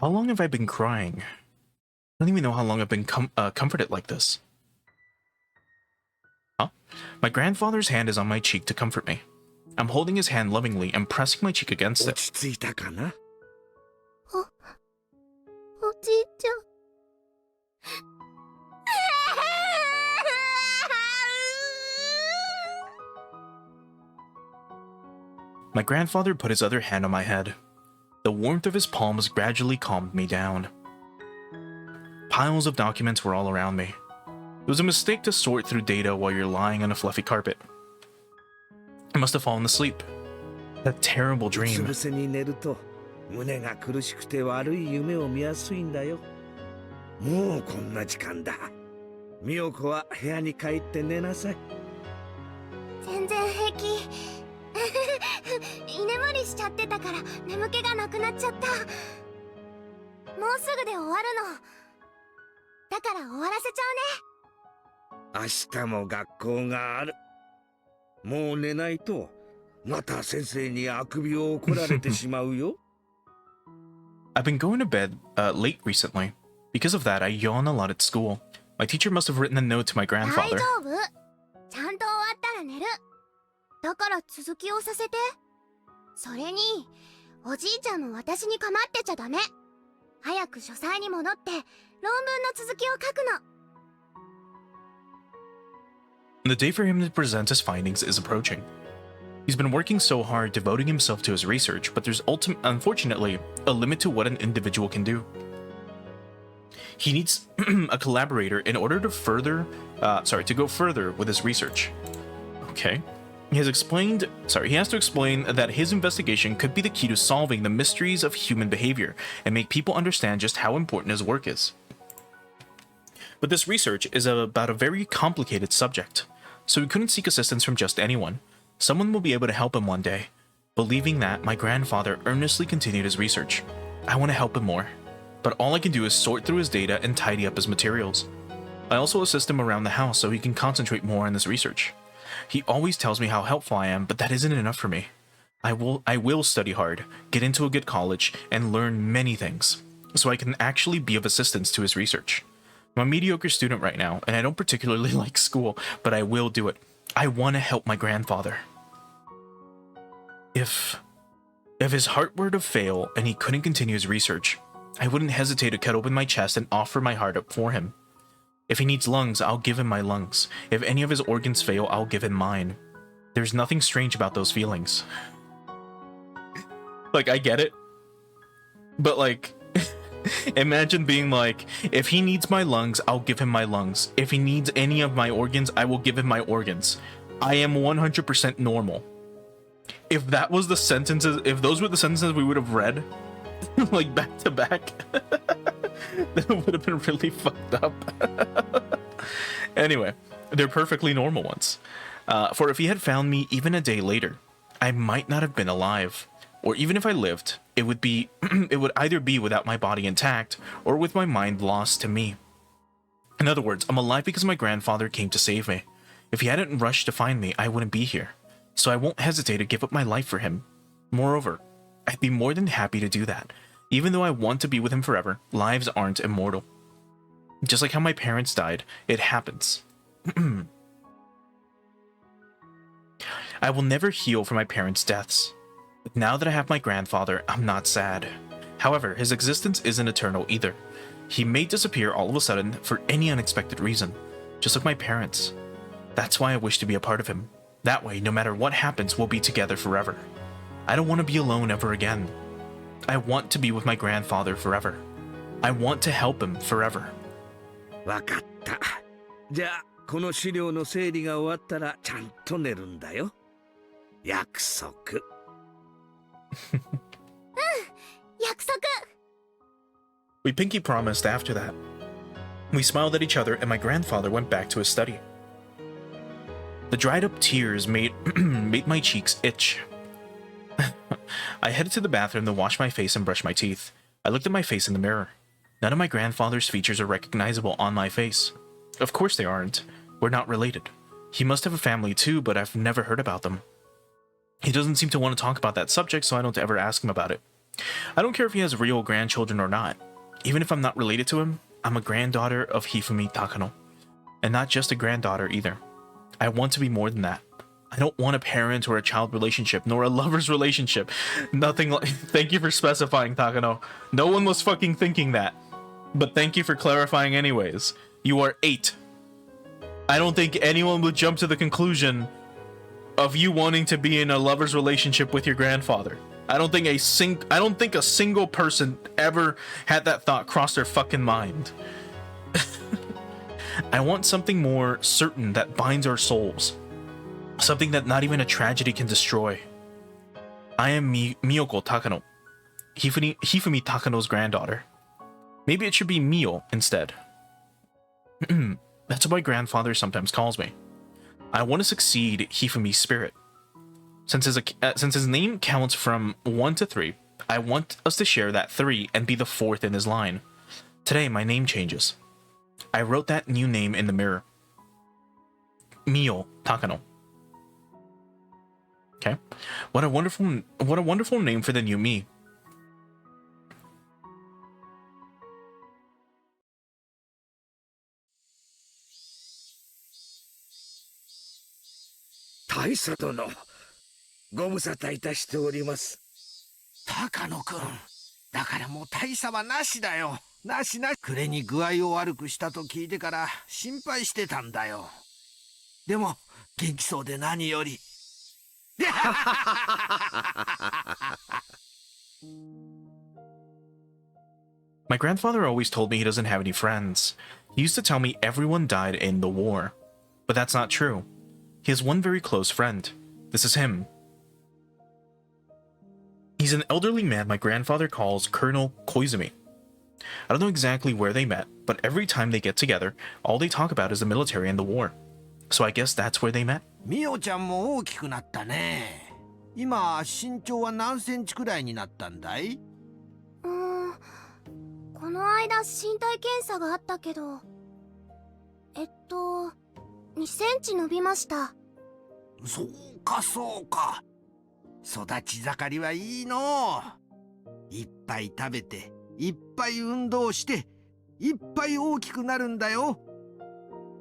How long have I been crying? I don't even know how long I've been comforted like this. Huh? My grandfather's hand is on my cheek to comfort me. I'm holding his hand lovingly and pressing my cheek against it. 落ち着いたかな？おじいちゃん。My grandfather put his other hand on my head. The warmth of his palms gradually calmed me down. Piles of documents were all around me. It was a mistake to sort through data while you're lying on a fluffy carpet. I must have fallen asleep. That terrible うつ dream. 伏せに寝ると胸が苦しくて悪い夢を見やすいんだよ。もうこんな時間だ。美代子は部屋に帰って寝なさい。全然平気。居眠りしちゃってたから眠気がなくなっちゃった。もうすぐで終わるの。だから終わらせちゃ明日も学校がある。もう寝ないとまた先生にあくびを怒られてしまうよ。I've been going to bed late recently. Because of that, I yawn a lot at school. My teacher must have written a note to my うね。大 grandfather. 丈夫。ちゃんと終わったら寝る。だから続きをさせて。それに、おじいちゃんも私に構ってちゃダメ。早く書斎に戻って論文の続きを書くの。The day for him to present his findings is approaching. He's been working so hard, devoting himself to his research, but there's unfortunately a limit to what an individual can do. He needs a collaborator in order to go further with his research. Okay. He has to explain that his investigation could be the key to solving the mysteries of human behavior and make people understand just how important his work is. But this research is about a very complicated subject, so he couldn't seek assistance from just anyone. Someone will be able to help him one day. Believing that, my grandfather earnestly continued his research. I want to help him more, but all I can do is sort through his data and tidy up his materials. I also assist him around the house so he can concentrate more on this research. He always tells me how helpful I am, but that isn't enough for me. I will study hard, get into a good college, and learn many things, so I can actually be of assistance to his research. I'm a mediocre student right now, and I don't particularly like school, but I will do it. I want to help my grandfather. If his heart were to fail and he couldn't continue his research, I wouldn't hesitate to cut open my chest and offer my heart up for him. If he needs lungs, I'll give him my lungs. If any of his organs fail, I'll give him mine. There's nothing strange about those feelings. Like, I get it. But, like, imagine being like, if he needs my lungs, I'll give him my lungs. If he needs any of my organs, I will give him my organs. I am 100% normal. If that was the sentences, if those were the sentences we would have read, like, back to back, that would have been really fucked up. Anyway, they're perfectly normal ones. For if he had found me even a day later, I might not have been alive. Or even if I lived, it would either be without my body intact, or with my mind lost to me. In other words, I'm alive because my grandfather came to save me. If he hadn't rushed to find me, I wouldn't be here. So I won't hesitate to give up my life for him. Moreover, I'd be more than happy to do that. Even though I want to be with him forever, lives aren't immortal. Just like how my parents died, it happens. I will never heal from my parents' deaths. But now that I have my grandfather, I'm not sad. However, his existence isn't eternal either. He may disappear all of a sudden for any unexpected reason, just like my parents. That's why I wish to be a part of him. That way, no matter what happens, we'll be together forever. I don't want to be alone ever again. I want to be with my grandfather forever. I want to help him forever. わかった。じゃあこの資料の整理が終わったらちゃんと寝るんだよ。約束。約束。 We pinky promised after that. We smiled at each other and my grandfather went back to his study. The dried up tears made my cheeks itch. I headed to the bathroom to wash my face and brush my teeth. I looked at my face in the mirror. None of my grandfather's features are recognizable on my face. Of course they aren't. We're not related. He must have a family too, but I've never heard about them. He doesn't seem to want to talk about that subject, so I don't ever ask him about it. わかった。じゃあこの資料の整理が終わったらちゃんと寝るんだよ。約束。 I I don't care if he has real grandchildren or not. Even if I'm not related to him, I'm a granddaughter of Hifumi Takano. And not just a granddaughter either. I want to be more than that. I don't want a parent or a child relationship, nor a lover's relationship. Nothing like... Thank you for specifying, Takano. No one was fucking thinking that. But thank you for clarifying anyways. You are 8. I don't think anyone would jump to the conclusion of you wanting to be in a lover's relationship with your grandfather. I don't think a single person ever had that thought cross their fucking mind. I want something more certain that binds our souls. Something that not even a tragedy can destroy. I am Miyoko Takano, Hifumi Takano's granddaughter. Maybe it should be Mio instead. That's what my grandfather sometimes calls me. I want to succeed Hifumi's spirit. Since his name counts from 1 to 3, I want us to share that 3 and be the 4th in his line. Today, my name changes. I wrote that new name in the mirror. Mio Takano. Okay. What a wonderful name for the new me. 大佐殿、ご無沙汰いたしております。高野くん、だからもう大差はなしだよ。なしなし。暮れに具合を悪くしたと聞いてから心配してたんだよ。でも元気そうで何より。My grandfather always told me he doesn't have any friends. He used to tell me everyone died in the war. But that's not true. He has one very close friend. This is him. He's an elderly man my grandfather calls Colonel Koizumi. I don't know exactly where they met, but every time they get together, all they talk about is the military and the war. So I guess that's where they met. ミオちゃんも大きくなったね。今身長は何センチくらいになったんだい？この間身体検査があったけど、2センチ伸びました。そうかそうか。育ち盛りはいいの。いっぱい食べて、いっぱい運動して、いっぱい大きくなるんだよ。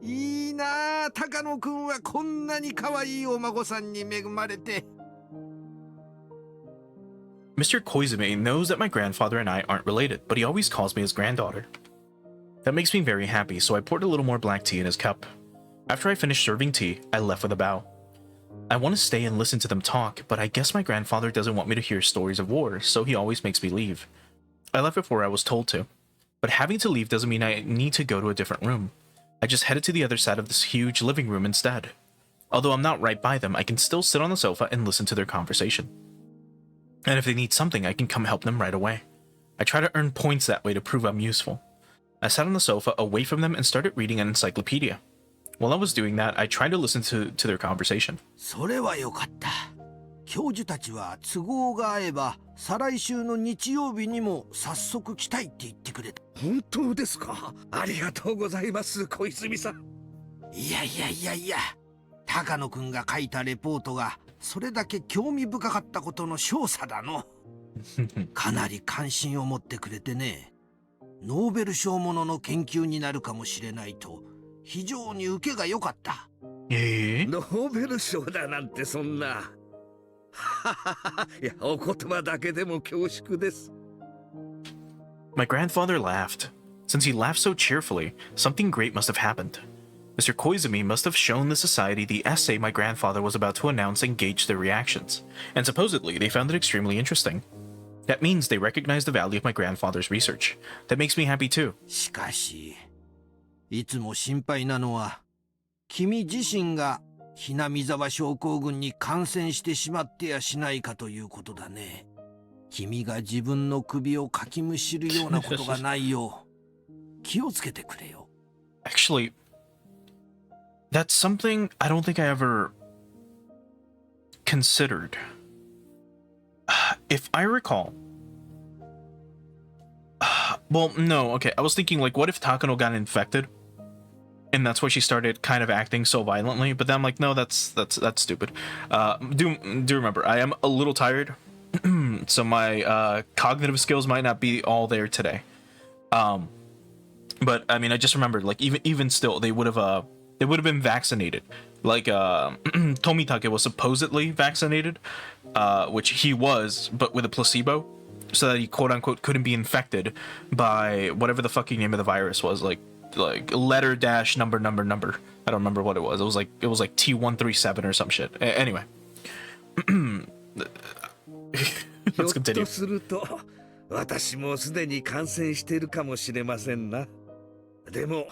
いいなあ、高野くんはこんなに可愛いお孫さんに恵まれて。Mr. Koizumi knows that my grandfather and I aren't related, but he always calls me his granddaughter. That makes me very happy, so I poured a little more black tea in his cup. After I finished serving tea, I left with a bow. I want to stay and listen to them talk, but I guess my grandfather doesn't want me to hear stories of war, so he always makes me leave. I left before I was told to, but having to leave doesn't mean I need to go to a different room. I just headed to the other side of this huge living room instead. Although I'm not right by them, I can still sit on the sofa and listen to their conversation. And if they need something, I can come help them right away. I try to earn points that way to prove I'm useful. I sat on the sofa away from them and started reading an encyclopedia. While I was doing that, I tried to listen to their conversation. それはよかった。教授たちは都合が合えば再来週の日曜日にも早速来たいって言ってくれた。本当ですか？ありがとうございます、小泉さん。いや、高野くんが書いたレポートがそれだけ興味深かったことの証左だの。かなり関心を持ってくれてね。ノーベル賞ものの研究になるかもしれないと非常に受けが良かった。ノーベル賞だなんてそんな。いや、お言葉だけでも恐縮です。My grandfather laughed. Since he laughed so cheerfully, something great must have happened. Mr. Koizumi must have shown the society the essay my grandfather was about to announce and gauge their reactions, and supposedly they found it extremely interesting. That means they recognized the value of my grandfather's research. That makes me happy too. しかし、いつも心配なのは、君自身がひなみ沢症候群に感染してしまってやしないかということだね。君が自分の首をかきむしるようなことがないよう気をつけてくれよ。Actually, that's something I don't think I ever considered. If I recall... well, no, okay. I was thinking, like, what if Takano got infected? And that's why she started kind of acting so violently. But then I'm like, no, that's stupid. Do remember, I am a little tired. So my cognitive skills might not be all there today. But I mean, I just remembered, like, even still, they would have been vaccinated. Like Tomitake was supposedly vaccinated, which he was, but with a placebo, so that he quote unquote couldn't be infected by whatever the fucking name of the virus was, like letter dash number. I don't remember what it was. It was like T137 or some shit. Anyway, let's continue. すると私もすでに感染しているかもしれませんな。でも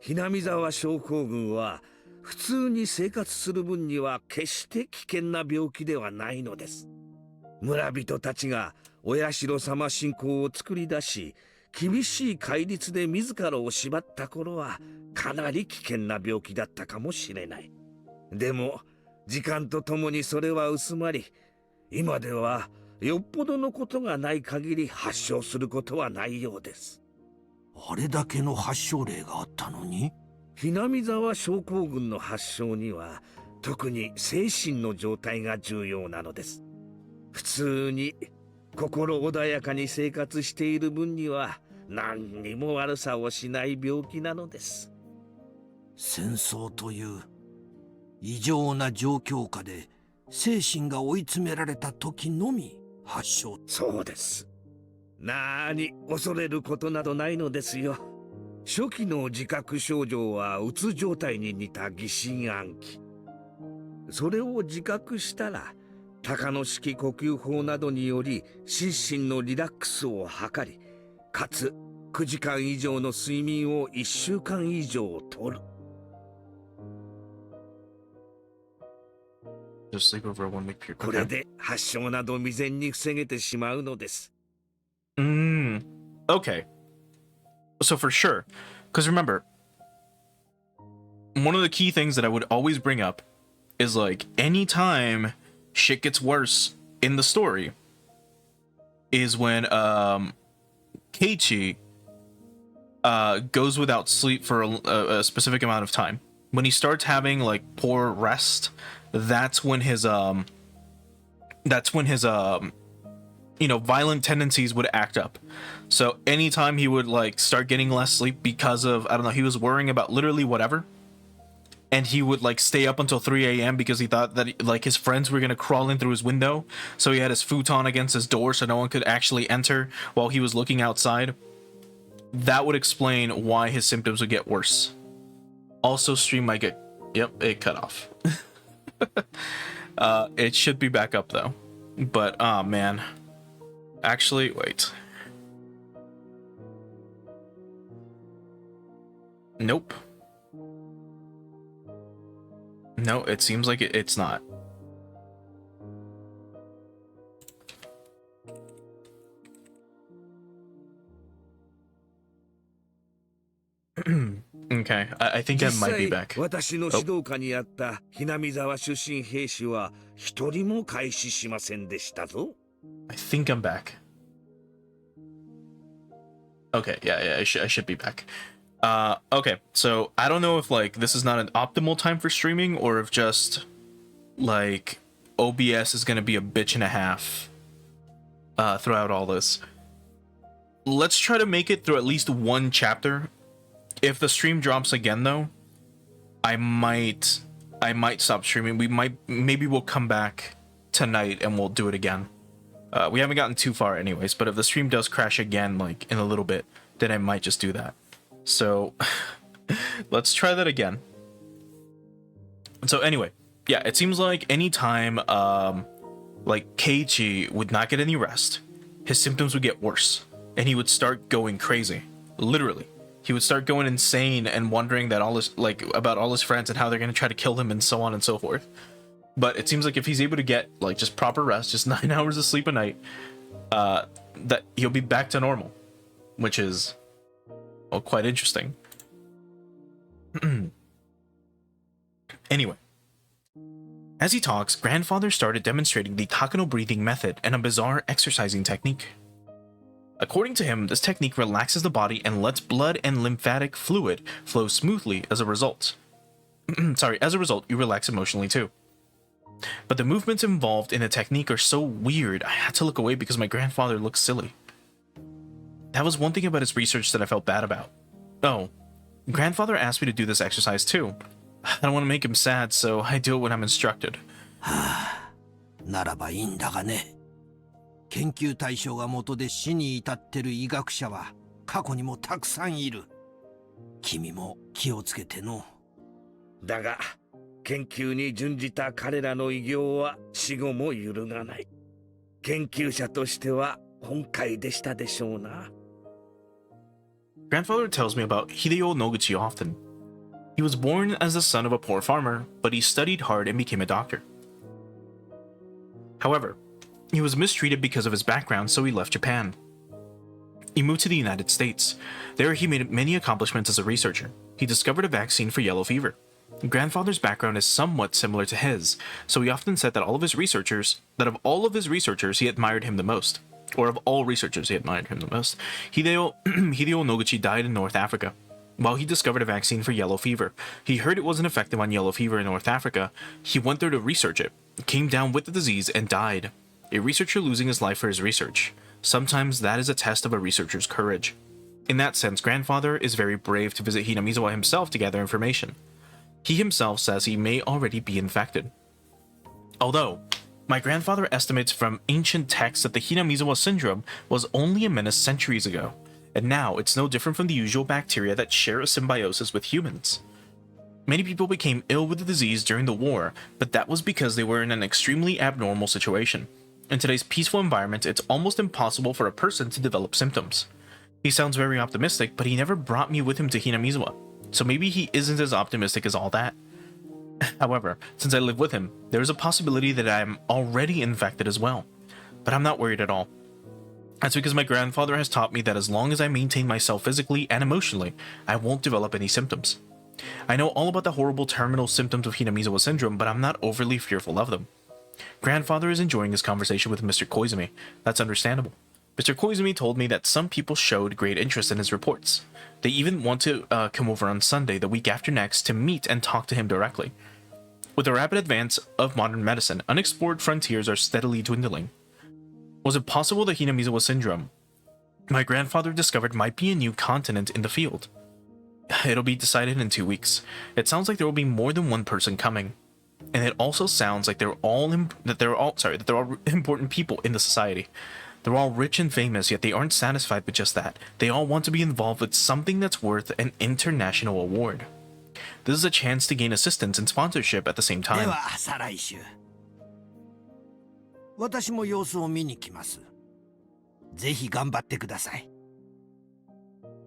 ひなみ沢症候群は普通に生活する分には決して危険な病気ではないのです。村人たちがお社様信仰を作り出し、厳しい戒律で自らを縛った頃はかなり危険な病気だったかもしれない。でも時間とともにそれは薄まり、今ではよっぽどのことがない限り発症することはないようです。あれだけの発症例があったのに？ひなみ沢症候群の発症には特に精神の状態が重要なのです。普通に心穏やかに生活している分には何にも悪さをしない病気なのです。戦争という異常な状況下で精神が追い詰められた時のみ発症。そうです。なーに恐れることなどないのですよ。初期の自覚症状はうつ状態に似た疑心暗鬼。それを自覚したら高野式呼吸法などにより心身のリラックスを図り、かつ9時間以上の睡眠を1週間以上とる。これで発症など未然に防げてしまうのです。Okay. So for sure, because remember, one of the key things that I would always bring up is like anytime shit gets worse in the story is when Keiichi goes without sleep for a specific amount of time. When he starts having like poor rest, that's when his violent tendencies would act up. So anytime he would like start getting less sleep because of, I don't know, he was worrying about literally whatever, and he would like stay up until 3 a.m. because he thought that like his friends were gonna crawl in through his window, so he had his futon against his door so no one could actually enter while he was looking outside. That would explain why his symptoms would get worse. Also, stream might get, yep, it cut off. It should be back up though, but man, actually wait, nope, no, it seems like it's not. Okay, I think I might be back. 私の指導下にあったひなみ沢出身兵士は一人も開始しませんでしたぞ。I think I'm back. Okay, yeah, I should be back. Okay, so I don't know if like this is not an optimal time for streaming or if just like OBS is gonna be a bitch and a half throughout all this. Let's try to make it through at least one chapter. If the stream drops again though, I might stop streaming. Maybe we'll come back tonight and we'll do it again. We haven't gotten too far anyways, but if the stream does crash again like in a little bit, then I might just do that. So let's try that again. So anyway, yeah, it seems like anytime like Keiichi would not get any rest, his symptoms would get worse and he would start going crazy. Literally. He would start going insane and wondering that about all his friends and how they're going to try to kill him and so on and so forth. But it seems like if he's able to get like just proper rest, just 9 hours of sleep a night, that he'll be back to normal, which is, well, quite interesting. Anyway, as he talks, Grandfather started demonstrating the Takano breathing method and a bizarre exercising technique. According to him, this technique relaxes the body and lets blood and lymphatic fluid flow smoothly as a result. As a result, you relax emotionally too. But the movements involved in the technique are so weird, I had to look away because my grandfather looked silly. That was one thing about his research that I felt bad about. Oh, grandfather asked me to do this exercise too. I don't want to make him sad, so I do it when I'm instructed. ならばいいんだがね。研究対象が元で死に至ってる医学者は過去にもたくさんいる。君も気をつけての。だが研究に準じた彼らの偉業は死後も揺るがない。研究者としては本懐でしたでしょうな。Grandfather tells me about Hideo Noguchi often. He was born as the son of a poor farmer, but he studied hard and became a doctor. However, he was mistreated because of his background, so he left Japan. He moved to the United States. There he made many accomplishments as a researcher. He discovered a vaccine for yellow fever. Grandfather's background is somewhat similar to his, so he often said that of all of his researchers, he admired him the most. Or of all researchers, he admired him the most. Hideo Noguchi died in North Africa while he discovered a vaccine for yellow fever. He heard it wasn't effective on yellow fever in North Africa. He went there to research it, came down with the disease, and died. A researcher losing his life for his research. Sometimes that is a test of a researcher's courage. In that sense, grandfather is very brave to visit Hinamizawa himself to gather information. He himself says he may already be infected. Although, my grandfather estimates from ancient texts that the Hinamizawa syndrome was only a menace centuries ago, and now it's no different from the usual bacteria that share a symbiosis with humans. Many people became ill with the disease during the war, but that was because they were in an extremely abnormal situation. In today's peaceful environment, it's almost impossible for a person to develop symptoms. He sounds very optimistic, but he never brought me with him to Hinamizawa, so maybe he isn't as optimistic as all that. However, since I live with him, there is a possibility that I am already infected as well. But I'm not worried at all. That's because my grandfather has taught me that as long as I maintain myself physically and emotionally, I won't develop any symptoms. I know all about the horrible terminal symptoms of Hinamizawa syndrome, but I'm not overly fearful of them. Grandfather is enjoying his conversation with Mr. Koizumi. That's understandable. Mr. Koizumi told me that some people showed great interest in his reports. They even want to come over on Sunday, the week after next, to meet and talk to him directly. With the rapid advance of modern medicine, unexplored frontiers are steadily dwindling. Was it possible that Hinamizawa syndrome, my grandfather discovered, might be a new continent in the field? It'll be decided in 2 weeks. It sounds like there will be more than one person coming. And it also sounds like they're all important people in the society. They're all rich and famous, yet they aren't satisfied with just that. They all want to be involved with something that's worth an international award. This is a chance to gain assistance and sponsorship at the same で time. は再来週。私も様子を見に来ます。ぜひ頑張ってください。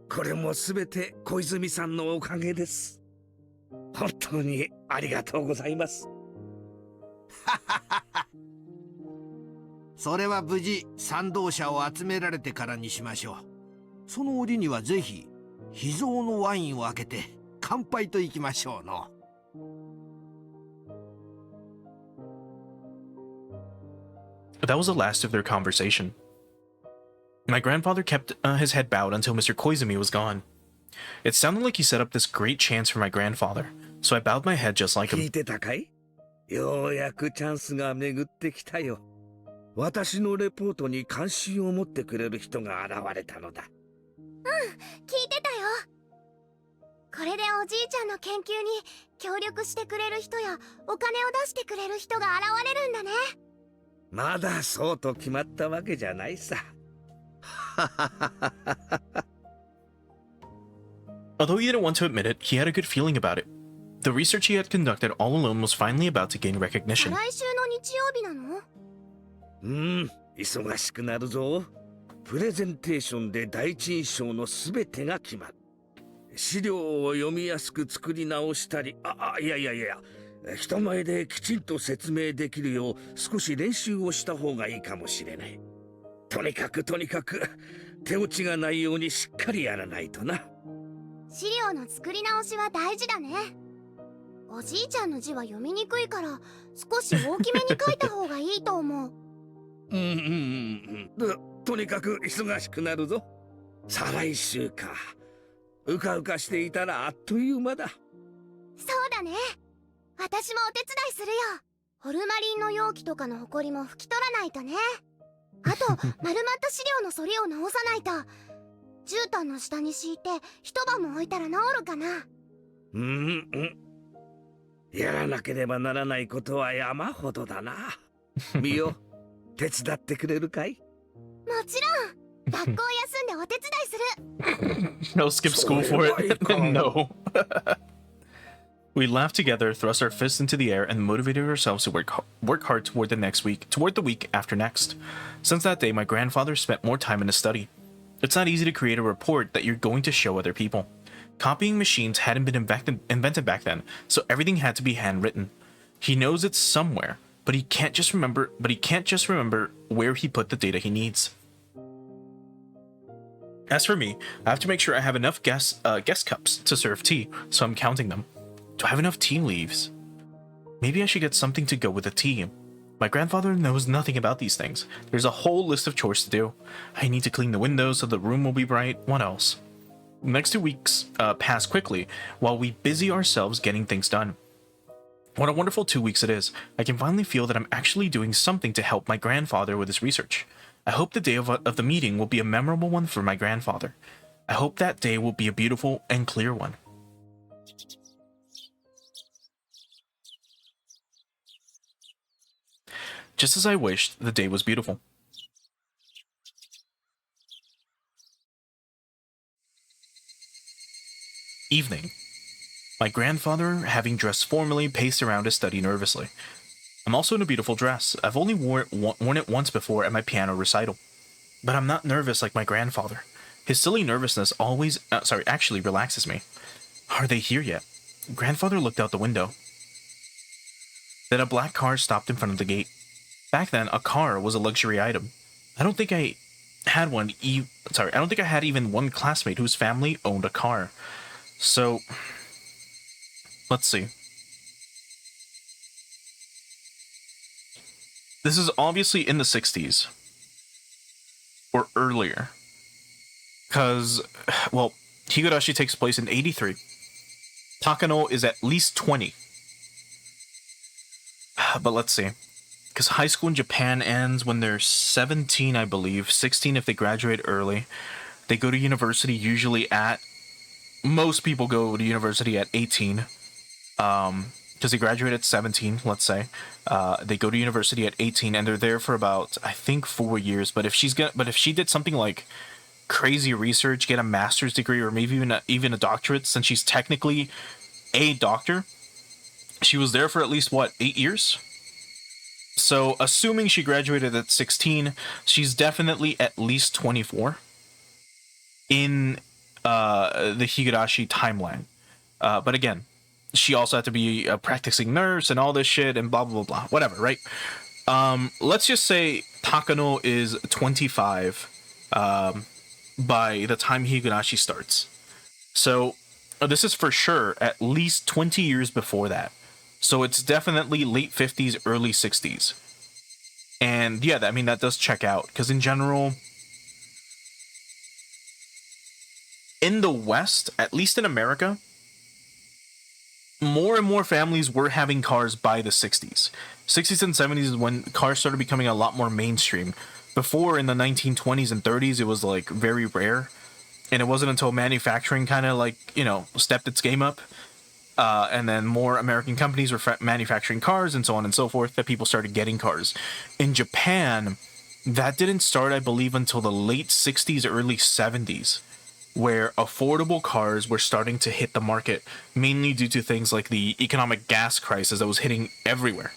これもすべて小泉さんのおかげです。本当にありがとうございます。それは無事賛同者を集められてからにしましょう。その折にはぜひ秘蔵のワインを開けて乾杯といきましょうの。That was the last of their conversation. My grandfather kept his head bowed until Mr. Koizumi was gone. It sounded like he set up this great chance for my grandfather, so I bowed my head just like 聞 him. いてたかい？ようやくチャンスが巡ってきたよ。私のレポートに関心を持ってくれる人が現れたのだ。聞いてたよ。これでおじいちゃんの研究に協力してくれる人やお金を出してくれる人が現れるんだね。まだそうと決まったわけじゃないさ。Although he didn't want to admit it, he had a good feeling about it. The research he had conducted all alone was finally about to gain 再 recognition. 来週の日曜日なの？忙しくなるぞ。プレゼンテーションで第一印象のすべてが決まる。資料を読みやすく作り直したり、いや、人前できちんと説明できるよう少し練習をした方がいいかもしれない。とにかく手落ちがないようにしっかりやらないとな。資料の作り直しは大事だね。おじいちゃんの字は読みにくいから少し大きめに書いた方がいいと思う。とにかく忙しくなるぞ。再来週か。うかうかしていたらあっという間だ。そうだね。私もお手伝いするよ。ホルマリンの容器とかのホコリも拭き取らないとね。あと丸まった資料の反りを直さないと。絨毯の下に敷いて一晩も置いたら治るかな。やらなければならないことは山ほどだな。ミオ、手伝ってくれるかい？もちろん。学校休んでお手伝いする。No, skip school for it. No. We laughed together, thrust our fists into the air, and motivated ourselves to work hard toward the week after next. Since that day, my grandfather spent more time in his study. It's not easy to create a report that you're going to show other people. Copying machines hadn't been invented back then, so everything had to be handwritten. He knows it's somewhere, but he can't just remember where he put the data he needs. As for me, I have to make sure I have enough guest cups to serve tea, so I'm counting them. Do I have enough tea leaves? Maybe I should get something to go with the tea. My grandfather knows nothing about these things. There's a whole list of chores to do. I need to clean the windows so the room will be bright. What else? The next 2 weeks pass quickly while we busy ourselves getting things done. What a wonderful 2 weeks it is. I can finally feel that I'm actually doing something to help my grandfather with his research. I hope the day of the meeting will be a memorable one for my grandfather. I hope that day will be a beautiful and clear one. Just as I wished, the day was beautiful. Evening. My grandfather, having dressed formally, paced around his study nervously. I'm also in a beautiful dress. I've only worn it once before at my piano recital. But I'm not nervous like my grandfather. His silly nervousness actually relaxes me. Are they here yet? Grandfather looked out the window. Then a black car stopped in front of the gate. Back then, a car was a luxury item. I don't think I had even one classmate whose family owned a car. So, let's see. This is obviously in the 60s. Or earlier. Because, well, Higurashi takes place in 83. Takano is at least 20. But let's see. Because high school in Japan ends when they're 17, I believe. 16 if they graduate early. They go to university usually at... Most people go to university at 18. Because they graduate at 17, let's say. They go to university at 18, and they're there for about, I think, 4 years. But if she did something like crazy research, get a master's degree, or maybe even a doctorate, since she's technically a doctor, she was there for at least 8 years. So, assuming she graduated at 16, she's definitely at least 24 in the Higurashi timeline. But again, she also had to be a practicing nurse and all this shit and blah, blah, blah, whatever, right? Let's just say Takano is 25 by the time Higurashi starts. So this is for sure at least 20 years before that. So it's definitely late 50s, early 60s. And yeah, I mean, that does check out. Because in general, in the West, at least in America, more and more families were having cars by the 60s. 60s and 70s is when cars started becoming a lot more mainstream. Before, in the 1920s and 30s, it was like very rare. And it wasn't until manufacturing kind of stepped its game up. And then more American companies were manufacturing cars and so on and so forth that people started getting cars. In Japan, that didn't start, I believe, until the late 60s, early 70s. Where affordable cars were starting to hit the market, mainly due to things like the economic gas crisis that was hitting everywhere.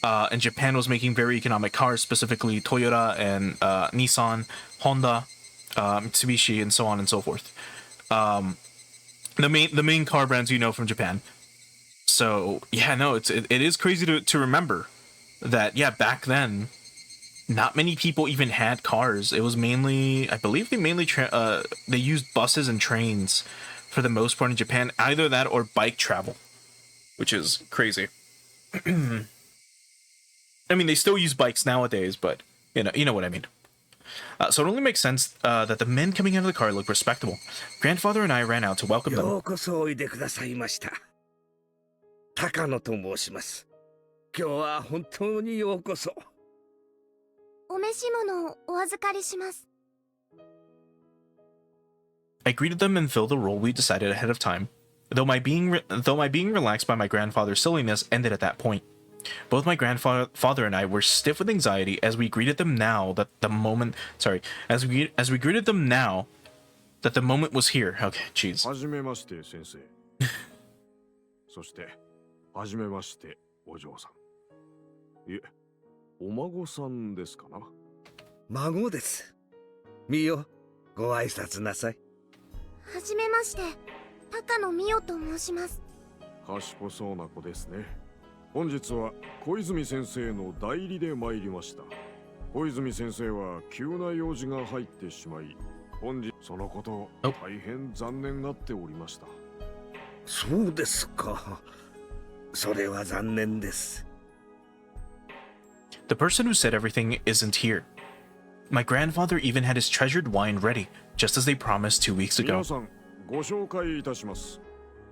And Japan was making very economic cars, specifically Toyota and Nissan, Honda, Mitsubishi, and so on and so forth. The main car brands you know from Japan. So yeah, no, it is crazy to remember that back then, not many people even had cars. It was mainly, I believe they used buses and trains for the most part in Japan. Either that or bike travel, which is crazy. I mean, they still use bikes nowadays, but you know what I mean. So it only makes sense that the men coming out of the car looked respectable. Grandfather and I ran out to welcome them. ようこそおいでくださいました。高野と申します。今日は本当にようこそ。お召し物をお預かりします。 I greeted them and filled the role we decided ahead of time, though my being relaxed by my grandfather's silliness ended at that point. Both my grandfather and I were stiff with anxiety as we greeted them now that the moment as we greeted them now that the moment was here. Okay, jeez. はじめまして先生。そしてはじめましてお嬢さん。いえ、お孫さんですかな。孫です。みよ、ご挨拶なさい。はじめまして、高野美代と申します。賢そうな子ですね。本日は小泉先生の代理で参りました。小泉先生は急な用事が入ってしまい、本日そのことを大変残念がっておりました。そうですか。それは残念です。The person who said everything isn't here. My grandfather even had his treasured wine ready, just as they promised 2 weeks ago. 皆さん、ご紹介いたします。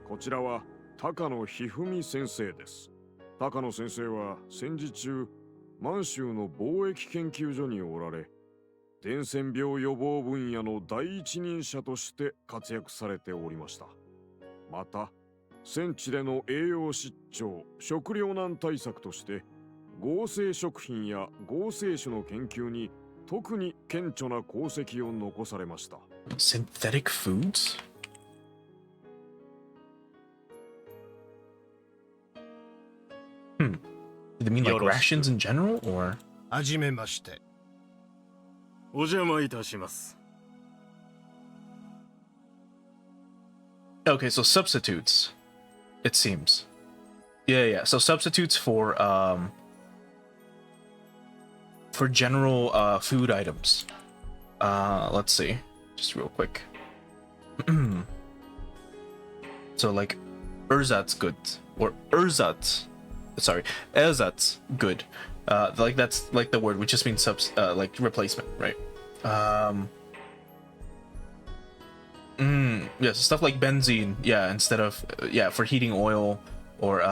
こちらは高野一二先生です。高野先生は戦時中、満州の貿易研究所におられ、伝染病予防分野の第一人者として活躍されておりました。また、戦地での栄養失調、食糧難対策として、合成食品や合成種の研究に特に顕著な功績を残されました。Synthetic foods? Do they mean like rations in general, or? はじめまして。お邪魔いたします。 Okay, so substitutes, it seems. Yeah. So substitutes for general food items. Let's see, just real quick. So like ersatz good or ersatz good. Like that's like the word, which just means like replacement, right? Yeah, so stuff like benzene, yeah, instead of for heating oil, or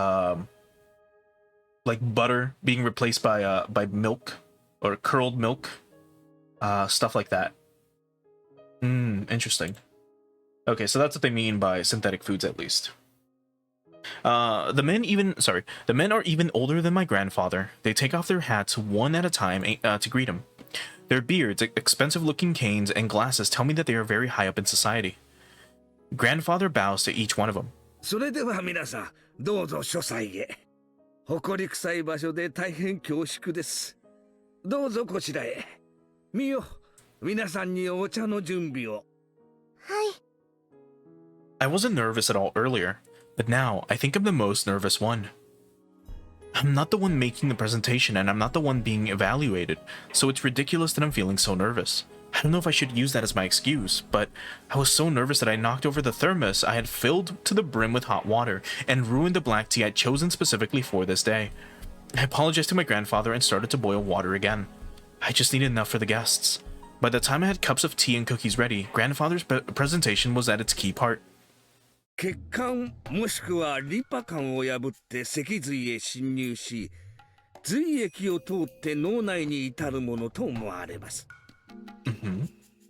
like butter being replaced by milk or curled milk, stuff like that. Interesting. Okay, so that's what they mean by synthetic foods, at least. The men are even older than my grandfather. They take off their hats one at a time to greet him. Their beards, expensive-looking canes, and glasses tell me that they are very high up in society. Grandfather bows to each one of them. それでは皆さん、どうぞ書斎へ。誇り臭い場所で大変恐縮です。どうぞこちらへ。みよ、皆さんにお茶の準備を。はい。I wasn't nervous at all earlier, but now I think I'm the most nervous one. I'm not the one making the presentation, and I'm not the one being evaluated, so it's ridiculous that I'm feeling so nervous. I don't know if I should use that as my excuse, but I was so nervous that I knocked over the thermos I had filled to the brim with hot water and ruined the black tea I'd chosen specifically for this day. I apologized to my grandfather and started to boil water again. I just needed enough for the guests. By the time I had cups of tea and cookies ready, grandfather's presentation was at its key part. 血管もしくはリンパ管を破って脊髄へ侵入し、髄液を通って脳内に至るものと思われます。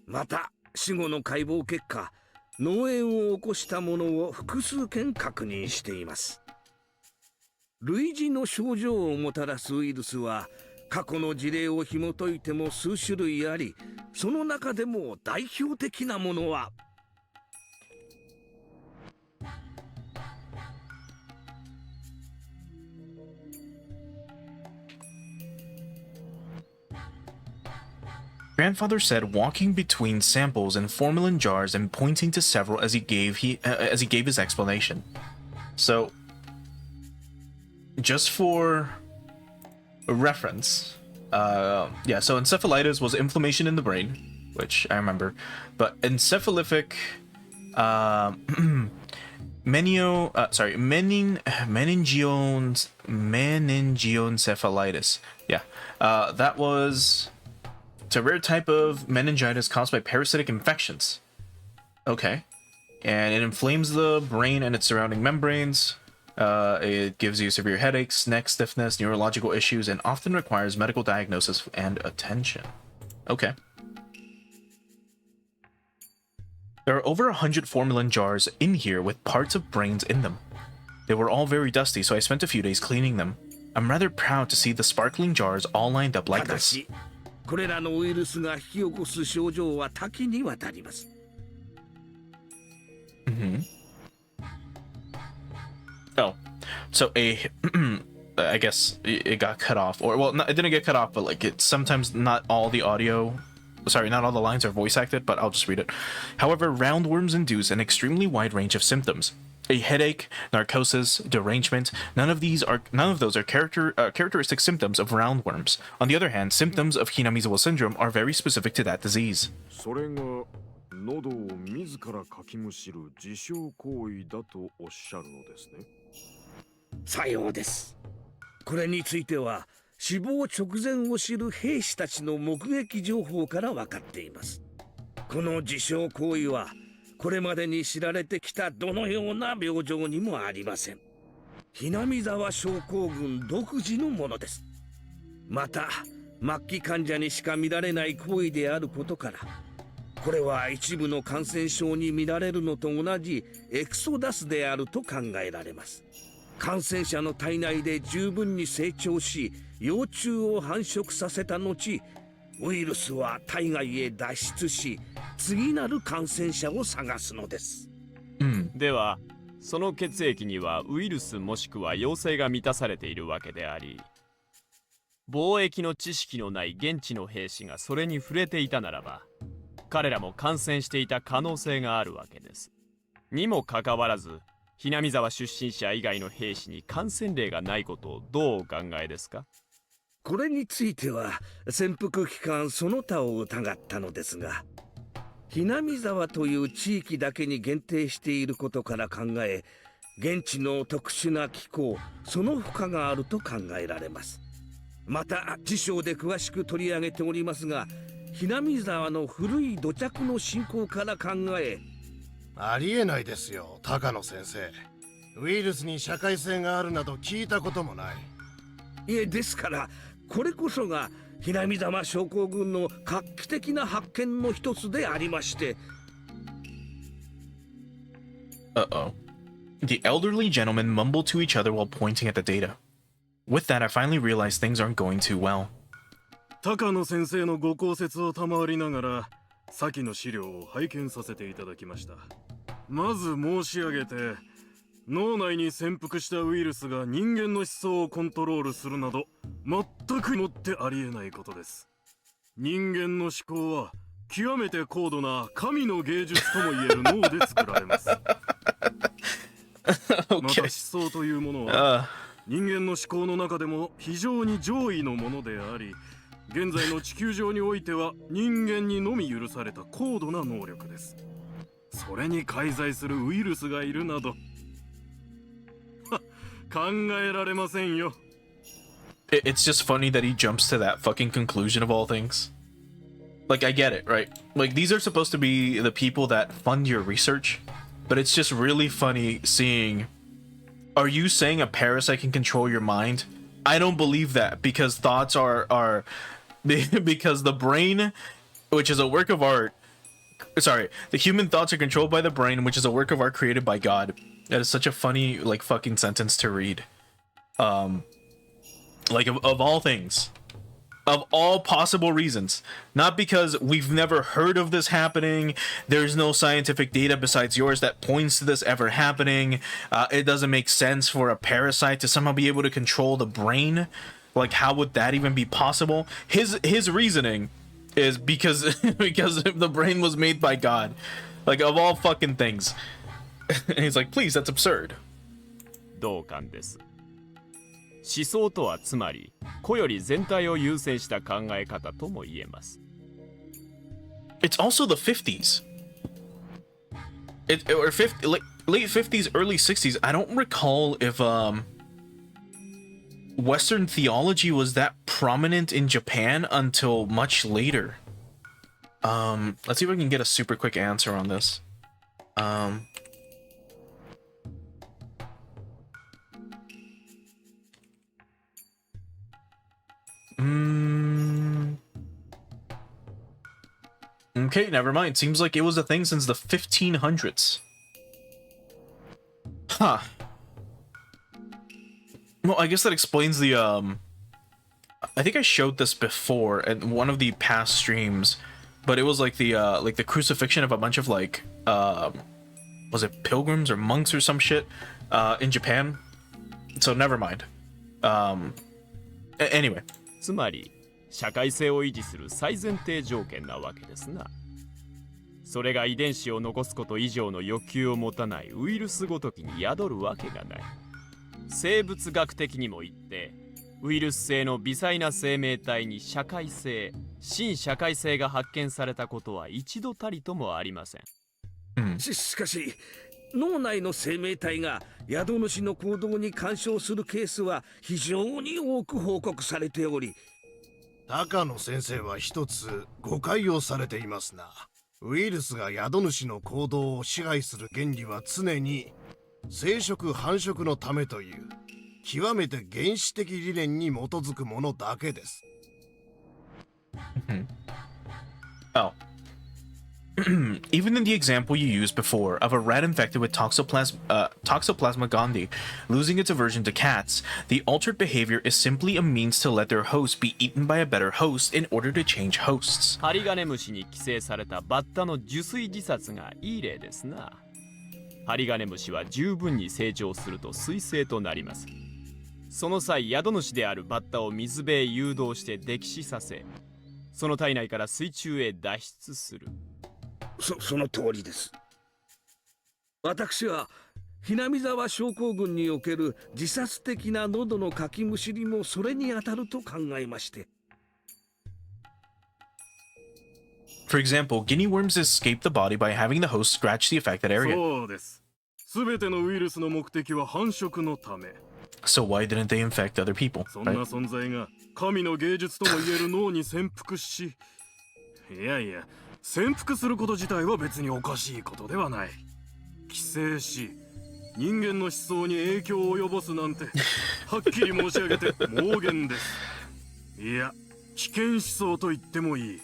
また死後の解剖結果、脳炎を起こしたものを複数件確認しています。類似の症状をもたらすウイルスは過去の事例を紐解いても数種類あり、その中でも代表的なものはGrandfather said, walking between samples in formalin jars and pointing to several as he gave his explanation. So, just for reference, so encephalitis was inflammation in the brain, which I remember, but encephalitic meningioencephalitis. Yeah, that was. It's a rare type of meningitis caused by parasitic infections. Okay. And it inflames the brain and its surrounding membranes. It gives you severe headaches, neck stiffness, neurological issues, and often requires medical diagnosis and attention. Okay. There are over 100 formalin jars in here with parts of brains in them. They were all very dusty, so I spent a few days cleaning them. I'm rather proud to see the sparkling jars all lined up like ただ this. しこれらのウイルスが引き起こす症状は多岐にわたります。 Oh, so I guess it got cut off, or well, it didn't get cut off, but like it's sometimes not all the audio. Sorry, not all the lines are voice acted, but I'll just read it. However, roundworms induce an extremely wide range of symptoms. A headache, narcosis, derangement, none of those are characteristic symptoms of roundworms. On the other hand, symptoms of Hinamizawa syndrome are very specific to that disease. それが喉を自らかきむしる自傷行為だとおっしゃるのですね。さようです。これについては死亡直前を知る兵士たちの目撃情報から分かっています。この自傷行為はこれまでに知られてきたどのような病状にもありません。南沢症候群独自のものです。また末期患者にしか見られない行為であることから、これは一部の感染症に見られるのと同じエクソダスであると考えられます。感染者の体内で十分に成長し幼虫を繁殖させた後、ウイルスは体外へ脱出し次なる感染者を探すのです。ではその血液にはウイルスもしくは陽性が満たされているわけであり、貿易の知識のない現地の兵士がそれに触れていたならば、彼らも感染していた可能性があるわけです。にもかかわらず、南沢出身者以外の兵士に感染例がないことをどうお考えですか？これについては潜伏期間その他を疑ったのですが、南沢という地域だけに限定していることから考え、現地の特殊な気候その他があると考えられます。また辞書で詳しく取り上げておりますが、南沢の古い土着の信仰から考え、ありえないですよ、高野先生。ウイルスに社会性があるなど聞いたこともない。いえ、ですからこれこそが南沢症候群の画期的な発見の一つでありまして。 Uh-oh. The elderly gentlemen mumbled to each other while pointing at the data. With that, I finally realized things aren't going too well. 高野先生のご考説を賜りながら先の資料を拝見させていただきました。まず申し上げて、脳内に潜伏したウイルスが人間の思想をコントロールするなど全くもってありえないことです。人間の思考は極めて高度な神の芸術ともいえる脳で作られます。また思想というものは人間の思考の中でも非常に上位のものであり、現在の地球上においては人間にのみ許された高度な能力です。それに介在するウイルスがいるなど考えられませんよ。It's just funny that he jumps to that fucking conclusion of all things. Like, I get it, right? Like, these are supposed to be the people that fund your research, but it's just really funny seeing, are you saying a parasite can control your mind? I don't believe that, because thoughts are because the brain, which is a work of art, sorry, the human thoughts are controlled by the brain, which is a work of art created by God. That is such a funny, like, fucking sentence to read. Like, of all things, of all possible reasons, not because we've never heard of this happening, there's no scientific data besides yours that points to this ever happening, it doesn't make sense for a parasite to somehow be able to control the brain. Like, how would that even be possible? His reasoning is because because the brain was made by God. Like, of all fucking things. And he's like, please, that's absurd. 同感です。思想とはつまり個より全体を優先した考え方とも言えます。It's also the 50s. Or late 50s, early 60s. I don't recall if Western theology was that prominent in Japan until much later. Let's see if I can get a super quick answer on this. Okay, never mind. Seems like it was a thing since the 1500s. Huh. Well, I guess that explains the, I think I showed this before in one of the past streams, but it was like the crucifixion of a bunch of like, was it pilgrims or monks or some shit, in Japan? So never mind. Anyway. つまり社会性を維持する最前提条件なわけですな。それが遺伝子を残すこと以上の欲求を持たないウイルスごときに宿るわけがない。生物学的にも言ってウイルス性の微細な生命体に社会性、新社会性が発見されたことは一度たりともありません。しかし脳内の生命体が宿主の行動に干渉するケースは非常に多く報告されており、高野先生は一つ誤解をされていますな。ウイルスが宿主の行動を支配する原理は常に生殖繁殖のためという極めて原始的理念に基づくものだけです。Oh. Even in the example you used before of a rat infected with Toxoplasma gondii losing its aversion to cats, the altered behavior is simply a means to let their host be eaten by a better host in order to change hosts. ハリガネムシに寄生されたバッタの受水自殺がいい例ですな。ハリガネムシは十分に成長すると水生となります。その際、宿主であるバッタを水辺へ誘導して溺死させ、その体内から水中へ脱出する。その通りです。私はひなみ沢症候群における自殺的な喉のかきむしりもそれに当たると考えまして。For example, guinea worms escape the body by having the host scratch the affected area. そうです。すべてのウイルスの目的は繁殖のため。So why didn't they infect other people? そんな存在が神の芸術とも言える脳に潜伏し、いやいや、潜伏すること自体は別におかしいことではない。寄生し、人間の思想に影響を及ぼすなんて、はっきり申し上げて妄言です。いや、危険思想と言ってもいい。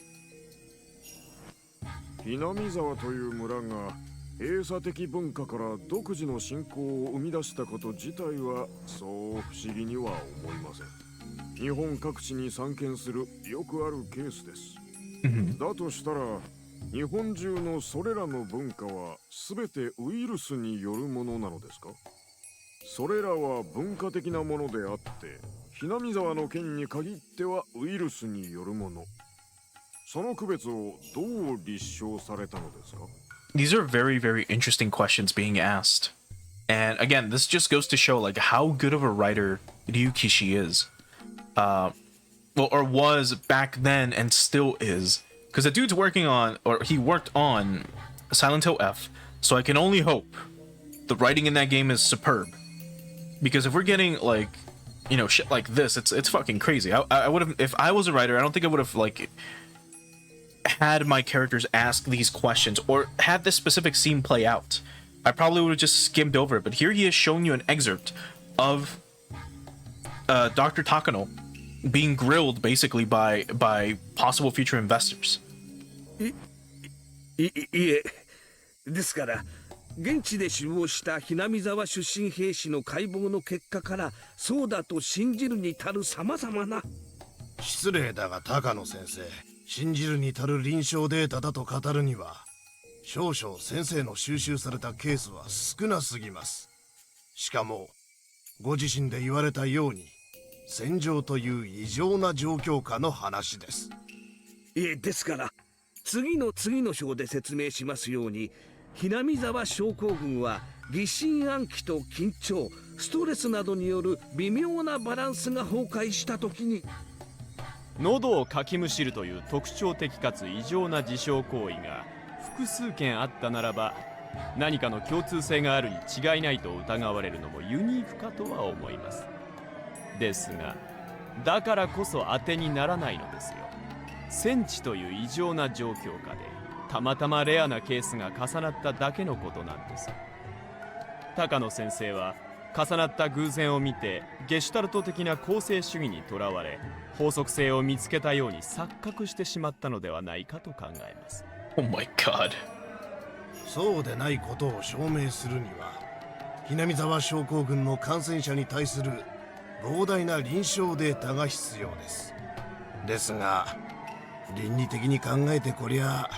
ひなみ沢という村が閉鎖的文化から独自の信仰を生み出したこと自体はそう不思議には思いません。日本各地に散見するよくあるケースです。だとしたら日本中のそれらの文化は全てウイルスによるものなのですか？それらは文化的なものであってひなみ沢の件に限ってはウイルスによるもの。その区別をどう立証されたのですか？ These are very, very interesting questions being asked. And again, this just goes to show like how good of a writer Ryukishi is. Well, or was back then and still is. Because the dude's working on, or he worked on Silent Hill F, so I can only hope the writing in that game is superb. Because if we're getting like, you know, shit like this, it's fucking crazy. I would have, if I was a writer, I don't think I would have like had my characters ask these questions or had this specific scene play out. I probably would have just skimmed over it. But here he is showing you an excerpt of Dr. Takano being grilled basically by possible future investors. いえ、ですから現地で死亡したひなみ沢出身兵士の解剖の結果からそうだと信じるに足る様々な。失礼だが高野先生、信じるに足る臨床データだと語るには少々先生の収集されたケースは少なすぎます。しかもご自身で言われたように戦場という異常な状況下の話です。いえ、ですから次の章で説明しますようにひなみ沢症候群は疑心暗鬼と緊張、ストレスなどによる微妙なバランスが崩壊した時に喉をかきむしるという特徴的かつ異常な自傷行為が複数件あったならば何かの共通性があるに違いないと疑われるのもユニークかとは思います。ですがだからこそ当てにならないのですよ。戦地という異常な状況下でたまたまレアなケースが重なっただけのことなんです。高野先生は重なった偶然を見てゲシュタルト的な構成主義にとらわれ、法則性を見つけたように錯覚してしまったのではないかと考えます。 Oh my god. そうでないことを証明するには、ひなみ沢症候群の感染者に対する膨大な臨床データが必要です。ですが、倫理的に考えてこりゃ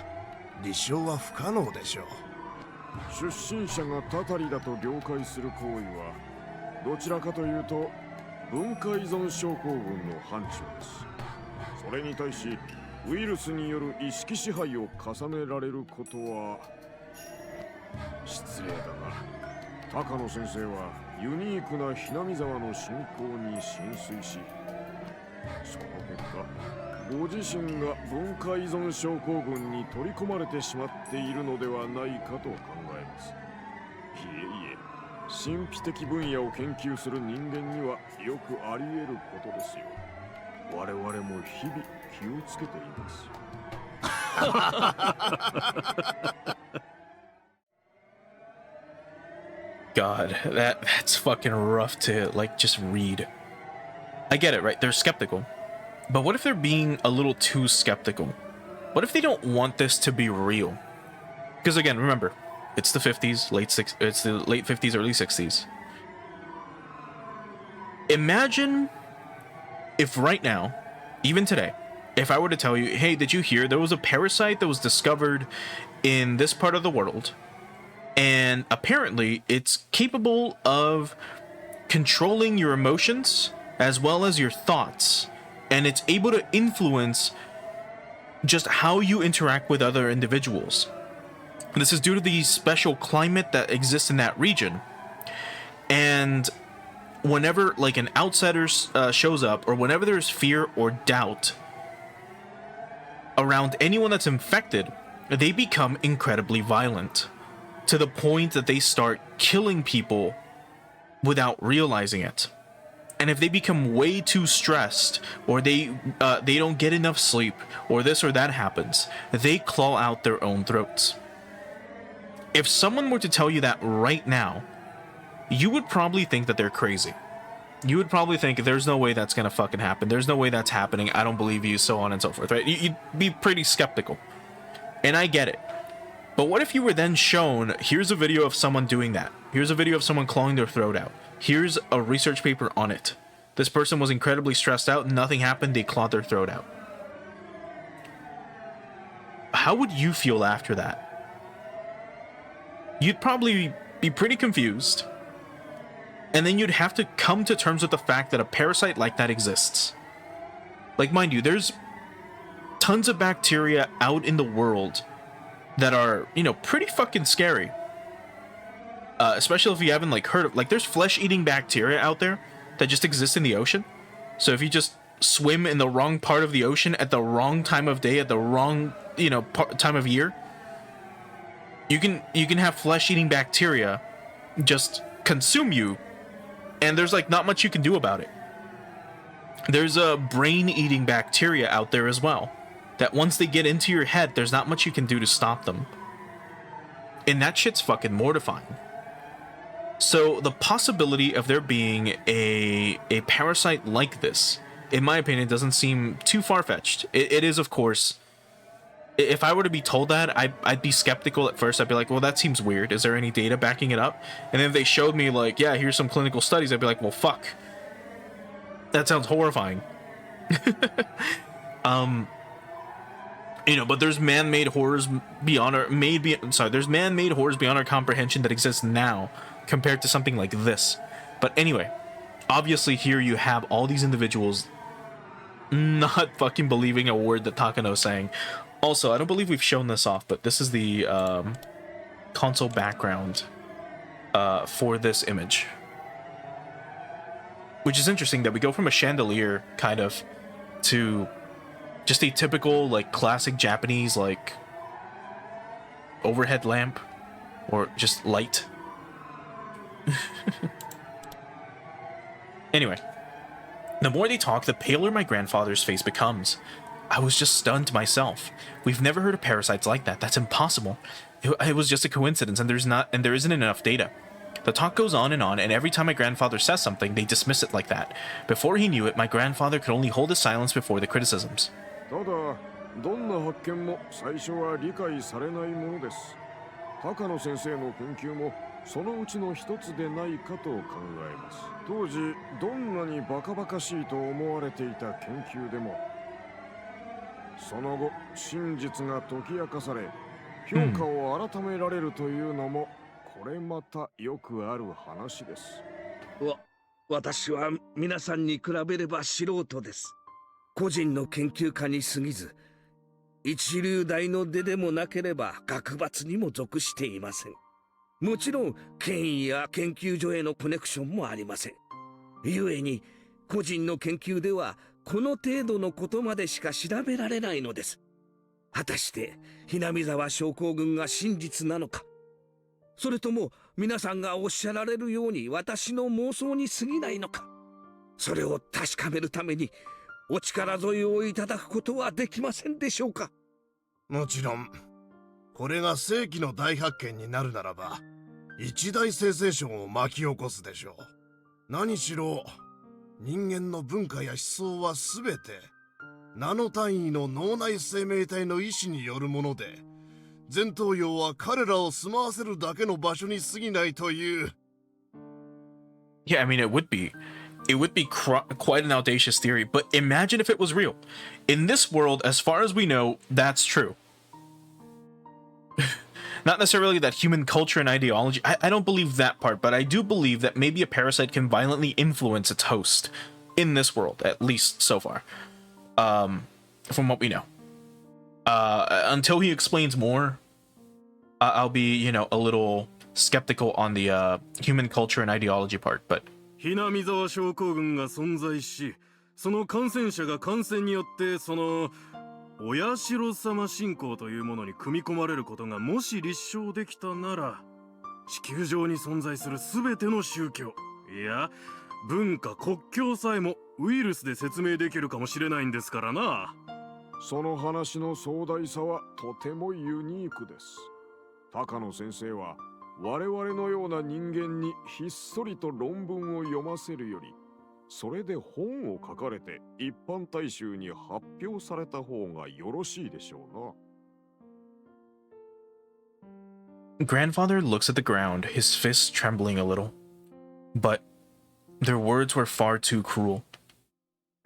立証は不可能でしょう。出身者がタタリだと了解する行為はどちらかというと文化依存症候群の範疇です。それに対しウイルスによる意識支配を重ねられることは失礼だが、高野先生はユニークなひなみ沢の信仰に心酔し、その結果ご自身が文化依存症候群に取り込まれてしまっているのではないかと考えます。いえいえ、神秘的分野を研究する人間にはよくあり得ることですよ。我々も日々気をつけています。God, that's fucking rough to like just read. I get it, right? They're skeptical. But what if they're being a little too skeptical? What if they don't want this to be real? Because again, remember, it's the 50s, it's the late 50s, early 60s. Imagine if right now, even today, if I were to tell you, hey, did you hear there was a parasite that was discovered in this part of the world, and apparently it's capable of controlling your emotions as well as your thoughts, and it's able to influence just how you interact with other individuals. This is due to the special climate that exists in that region. And whenever like an outsider shows up, or whenever there's fear or doubt around anyone that's infected, they become incredibly violent to the point that they start killing people without realizing it. And if they become way too stressed, or they don't get enough sleep, or this or that happens, they claw out their own throats. If someone were to tell you that right now, you would probably think that they're crazy. You would probably think there's no way that's gonna fucking happen. There's no way that's happening. I don't believe you, so on and so forth, right? You'd be pretty skeptical. And I get it. But what if you were then shown, here's a video of someone doing that. Here's a video of someone clawing their throat out. Here's a research paper on it. This person was incredibly stressed out, nothing happened, they clawed their throat out. How would you feel after that? You'd probably be pretty confused. And then you'd have to come to terms with the fact that a parasite like that exists. Like, mind you, there's tons of bacteria out in the world that are, you know, pretty fucking scary. Especially if you haven't like heard of, like, there's flesh-eating bacteria out there that just exist in the ocean. So if you just swim in the wrong part of the ocean at the wrong time of day, at the wrong, you know, time of year, you can have flesh-eating bacteria just consume you, and there's like not much you can do about it. There's a brain-eating bacteria out there as well, that once they get into your head, there's not much you can do to stop them. And that shit's fucking mortifying. So the possibility of there being a parasite like this, in my opinion, doesn't seem too far-fetched. It is, of course. If I were to be told that, I'd be skeptical at first. I'd be like, well, that seems weird. Is there any data backing it up? And then if they showed me, like, yeah, here's some clinical studies, I'd be like, well, fuck. That sounds horrifying. You know, but there's man-made horrors beyond our there's man-made horrors beyond our comprehension that exist now compared to something like this. But anyway, obviously here you have all these individuals not fucking believing a word that Takano's saying. Also, I don't believe we've shown this off, but this is the console background for this image. Which is interesting that we go from a chandelier, kind of, to just a typical, like, classic Japanese, like, overhead lamp, or just light. Anyway, the more they talk, the paler my grandfather's face becomes. I was just stunned myself. We've never heard of parasites like that. That's impossible. It was just a coincidence, and there isn't enough data. The talk goes on, and every time my grandfather says something, they dismiss it like that. Before he knew it, my grandfather could only hold his silence before the criticisms. ただどんな発見も最初は理解されないものです。高野先生の研究もそのうちの一つでないかと考えます。当時どんなにバカバカしいと思われていた研究でもその後真実が解き明かされ評価を改められるというのもこれまたよくある話です。私は皆さんに比べれば素人です。個人の研究家に過ぎず、一流大の出でもなければ学閥にも属していません。もちろん権威や研究所へのコネクションもありません。故に個人の研究ではこの程度のことまでしか調べられないのです。果たしてひなみ沢症候群が真実なのか、それとも皆さんがおっしゃられるように私の妄想に過ぎないのか、それを確かめるためにお力添えをいただくことはできませんでしょうか。もちろんこれが世紀の大発見になるならば一大センセーションを巻き起こすでしょう。何しろ人間の文化や思想は全てナノ単位の脳内生命体の意志によるもので、前頭葉は彼らを住まわせるだけの場所に過ぎないという。 Yeah, I mean, it would be. It would be quite an audacious theory, but imagine if it was real. In this world, as far as we know, that's true. Not necessarily that human culture and ideology, I don't believe that part, but I do believe that maybe a parasite can violently influence its host in this world, at least so far, from what we know. Until he explains more, I'll be, you know, a little skeptical on the human culture and ideology part, but ひなみ沢症候群が存在し、その感染者が感染によってその親代様信仰というものに組み込まれることがもし立証できたなら、地球上に存在する全ての宗教、いや文化国境さえもウイルスで説明できるかもしれないんですからな。その話の壮大さはとてもユニークです。高野先生は我々のような人間にひっそりと論文を読ませるより、それで本を書かれて一般大衆に発表された方がよろしいでしょうな。 Grandfather looks at the ground, his fists trembling a little. But their words were far too cruel.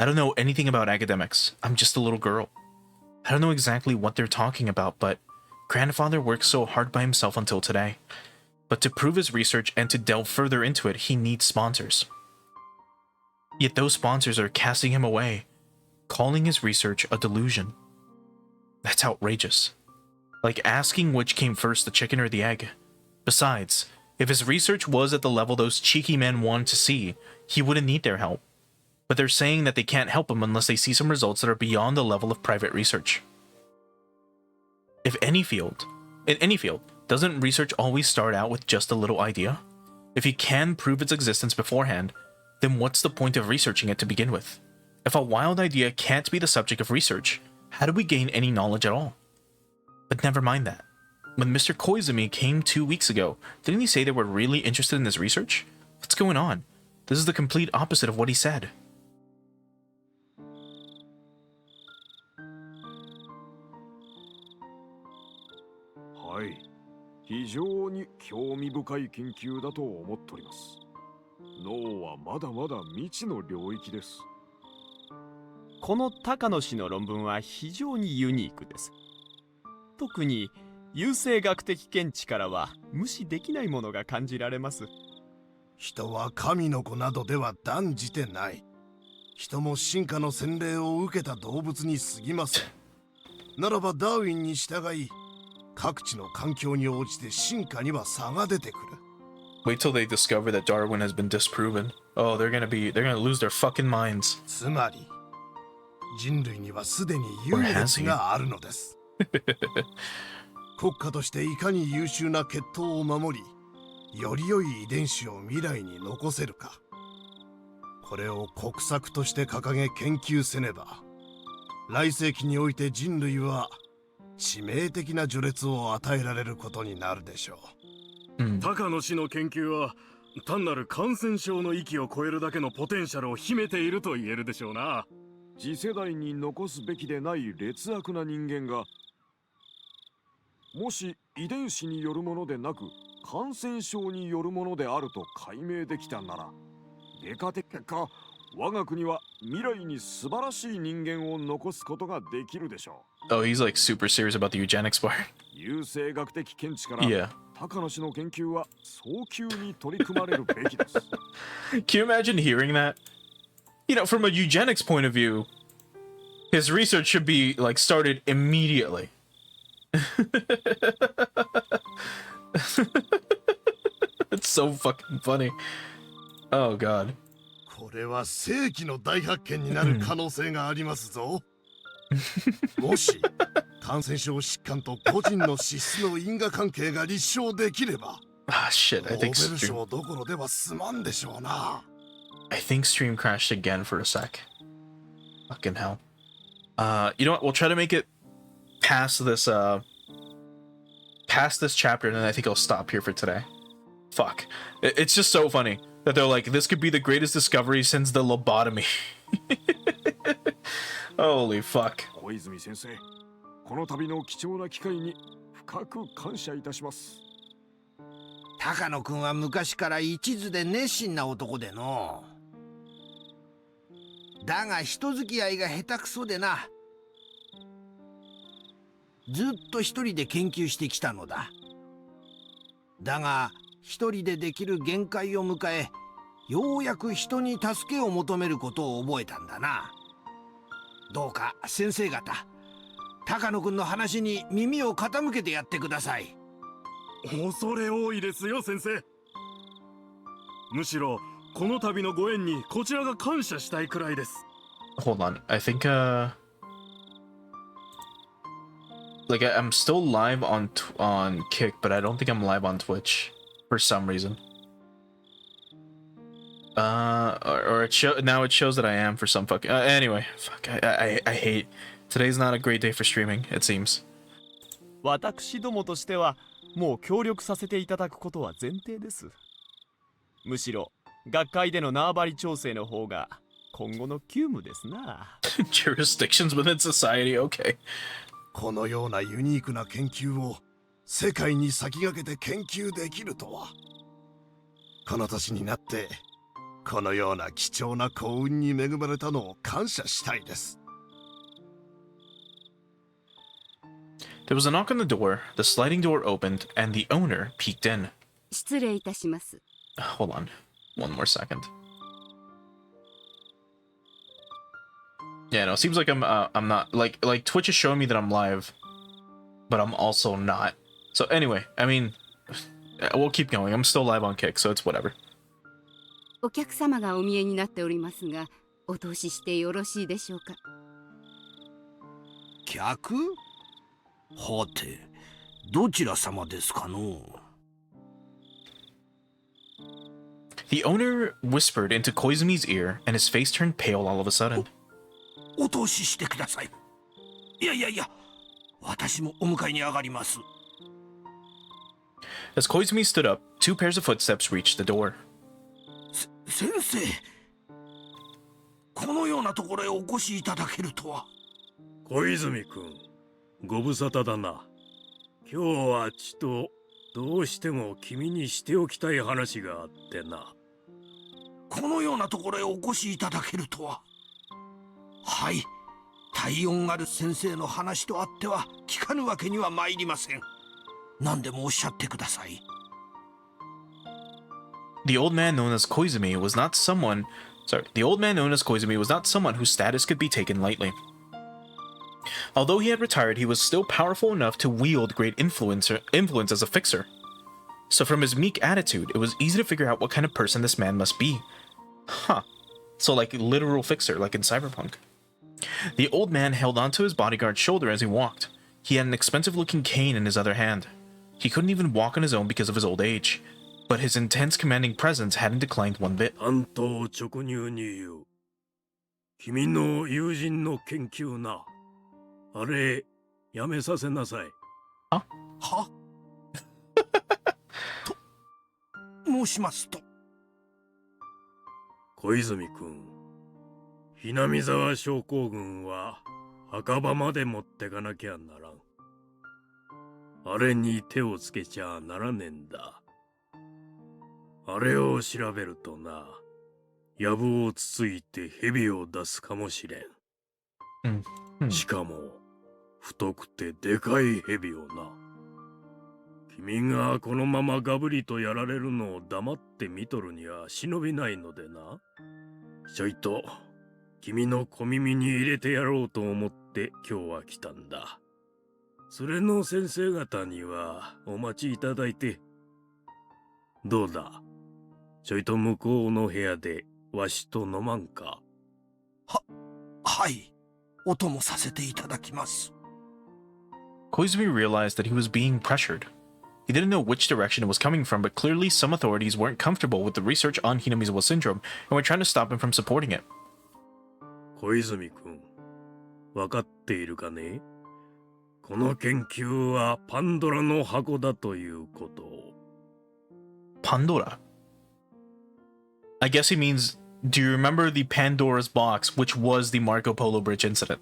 I don't know anything about academics. I'm just a little girl. I don't know exactly what they're talking about, but Grandfather worked so hard by himself until today. But to prove his research and to delve further into it, he needs sponsors. Yet those sponsors are casting him away, calling his research a delusion. That's outrageous. Like asking which came first, the chicken or the egg. Besides, if his research was at the level those cheeky men wanted to see, he wouldn't need their help. But they're saying that they can't help him unless they see some results that are beyond the level of private research. In any field, doesn't research always start out with just a little idea? If you can prove its existence beforehand, then what's the point of researching it to begin with? If a wild idea can't be the subject of research, how do we gain any knowledge at all? But never mind that. When Mr. Koizumi came 2 weeks ago, didn't he say they were really interested in this research? What's going on? This is the complete opposite of what he said. はい、非常に興味深い研究だと思っております。脳はまだまだ未知の領域です。この高野氏の論文は非常にユニークです。特に優生学的見地からは無視できないものが感じられます。人は神の子などでは断じてない。人も進化の洗礼を受けた動物に過ぎません。ならばダーウィンに従い、各地の環境に応じて進化には差が出てくる。Wait till they discover that Darwin has been disproven. Oh, they're gonna lose their fucking minds. つまり、人類にはすでに優劣があるのです。国家としていかに優秀な血統を守り、より良い遺伝子を未来に残せるか。これを国策として掲げ研究せねば、来世紀において人類は致命的な序列を与えられることになるでしょう。高野氏の研究は単なる感染症の域を超えるだけのポテンシャルを秘めていると言えるでしょうな。次世代に残すべきでない劣悪な人間が、もし遺伝子によるものでなく感染症によるものであると解明できたなら、外科的結果、我が国は未来に素晴らしい人間を残すことができるでしょう。 Oh, he's like super serious about the eugenics part. 優生学的見地から Yeah. 高野氏の研究は早急に取り組まれるべきです。 Can you imagine hearing that? You know, from a eugenics point of view, his research should be like started immediately. It's so fucking funny. Oh god. これは世紀の大発見になる可能性がありますぞ。もし感染症疾患と個人の資質の因果関係が立証できれば、 Ah, shit. ノーベル賞どころでは済まんでしょうな。 I think stream crashed again for a sec. Fucking hell. You know what? We'll try to make it past this chapter, and then I think I'll stop here for today. Fuck. It's just so funny that they're like, this could be the greatest discovery since the lobotomy. Holy fuck. 小泉先生、この度の貴重な機会に深く感謝いたします。高野くんは昔から一途で熱心な男での。だが人付き合いが下手くそでな。ずっと一人で研究してきたのだ。だが一人でできる限界を迎え、ようやく人に助けを求めることを覚えたんだな。どうか先生方、高野くんの話に耳を傾けてやってください。恐れ多いですよ、先生。むしろこの度のご縁にこちらが感謝したいくらいです。 Hold on. I think, like I'm still live on Kick, but I don't think I'm live on Twitch for some reason. Or now it shows that I am for some fucking. Anyway, fuck. I hate. Today's not a great day for streaming. It seems. 私どもとしてはもう協力させていただくことは前提です。むしろ学会での縄張り調整の方が今後の急務ですな。Jurisdictions within society. Okay. このようなユニークな研究を世界に先駆けて研究できるとは。この年になってこのような貴重な幸運に恵まれたのを感謝したいです。 There was a knock on the door. The sliding door opened, and the owner peeked in. 失礼いたします。 Hold on, one more second. Yeah, no, it seems like I'm not like Twitch is showing me that I'm live, but I'm also not. So anyway, I mean, we'll keep going. I'm still live on Kick, so it's whatever. お客様がお見えになっておりますが、お通ししてよろしいでしょうか。客？はて、どちら様ですかの？ The owner whispered into Koizumi's ear, and his face turned pale all of a sudden. お通ししてください。いやいやいや、私もお迎えに上がります。 As Koizumi stood up, two pairs of footsteps reached the door. 先生、このようなところへお越しいただけるとは。小泉君、ご無沙汰だな。今日はちとどうしても君にしておきたい話があってな。このようなところへお越しいただけるとは。はい、体温ある先生の話とあっては聞かぬわけには参りません。何でもおっしゃってください。The old man known as Koizumi was not someone whose status could be taken lightly. Although he had retired, he was still powerful enough to wield great influence as a fixer. So from his meek attitude, it was easy to figure out what kind of person this man must be. Huh. So like literal fixer, like in Cyberpunk. The old man held onto his bodyguard's shoulder as he walked. He had an expensive-looking cane in his other hand. He couldn't even walk on his own because of his old age. But his intense commanding presence hadn't declined one bit. 単刀直入に言う。君の友人の研究な。あれ、やめさせなさい。はと申しますと。小泉君、ひなみ沢症候群は墓場まで持ってかなきゃならん。あれに手をつけちゃならねえんだ。あれを調べるとな、藪をつついて蛇を出すかもしれん。しかも、太くてでかい蛇をな。君がこのままガブリとやられるのを黙って見とるには忍びないのでな。ちょいと、君の小耳に入れてやろうと思って今日は来たんだ。それの先生方にはお待ちいただいて。どうだ、ちょいと向こうの部屋でわしと飲まんか。はい。お供させていただきます。Koizumi realized that he was being pressured. He didn't know which direction it was coming from, but clearly some authorities weren't comfortable with the research on Hinamizawa syndrome and were trying to stop him from supporting it. 小泉君、わかっているかね？この研究はパンドラの箱だということを。Pandora? I guess he means, do you remember the Pandora's box, which was the Marco Polo Bridge incident?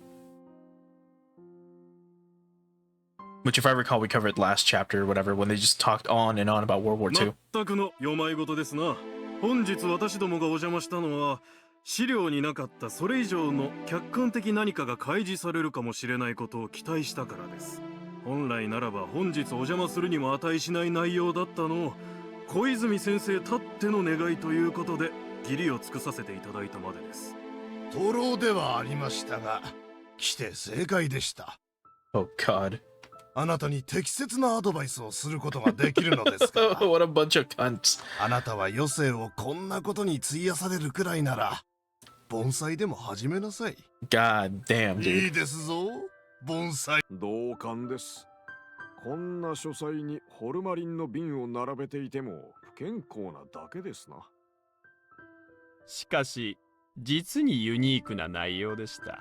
Which, if I recall, we covered last chapter or whatever, when they just talked on and on about World War II. 全くのよまいごとですな。本日私どもがお邪魔したのは、資料になかったそれ以上の客観的何かが開示されるかもしれないことを期待したからです。本来ならば本日お邪魔するにも値しない内容だったのを、小泉先生たっての願いということで、義理を尽くさせていただいたまでです。徒労ではありましたが、来て正解でした。Oh God. あなたに適切なアドバイスをすることができるのですから。What a bunch of cunts. あなたは余生をこんなことに費やされるくらいなら、盆栽でも始めなさい。God damn, dude. いいですぞ、盆栽。同感です。こんな書斎にホルマリンの瓶を並べていても不健康なだけですな。しかし、実にユニークな内容でした。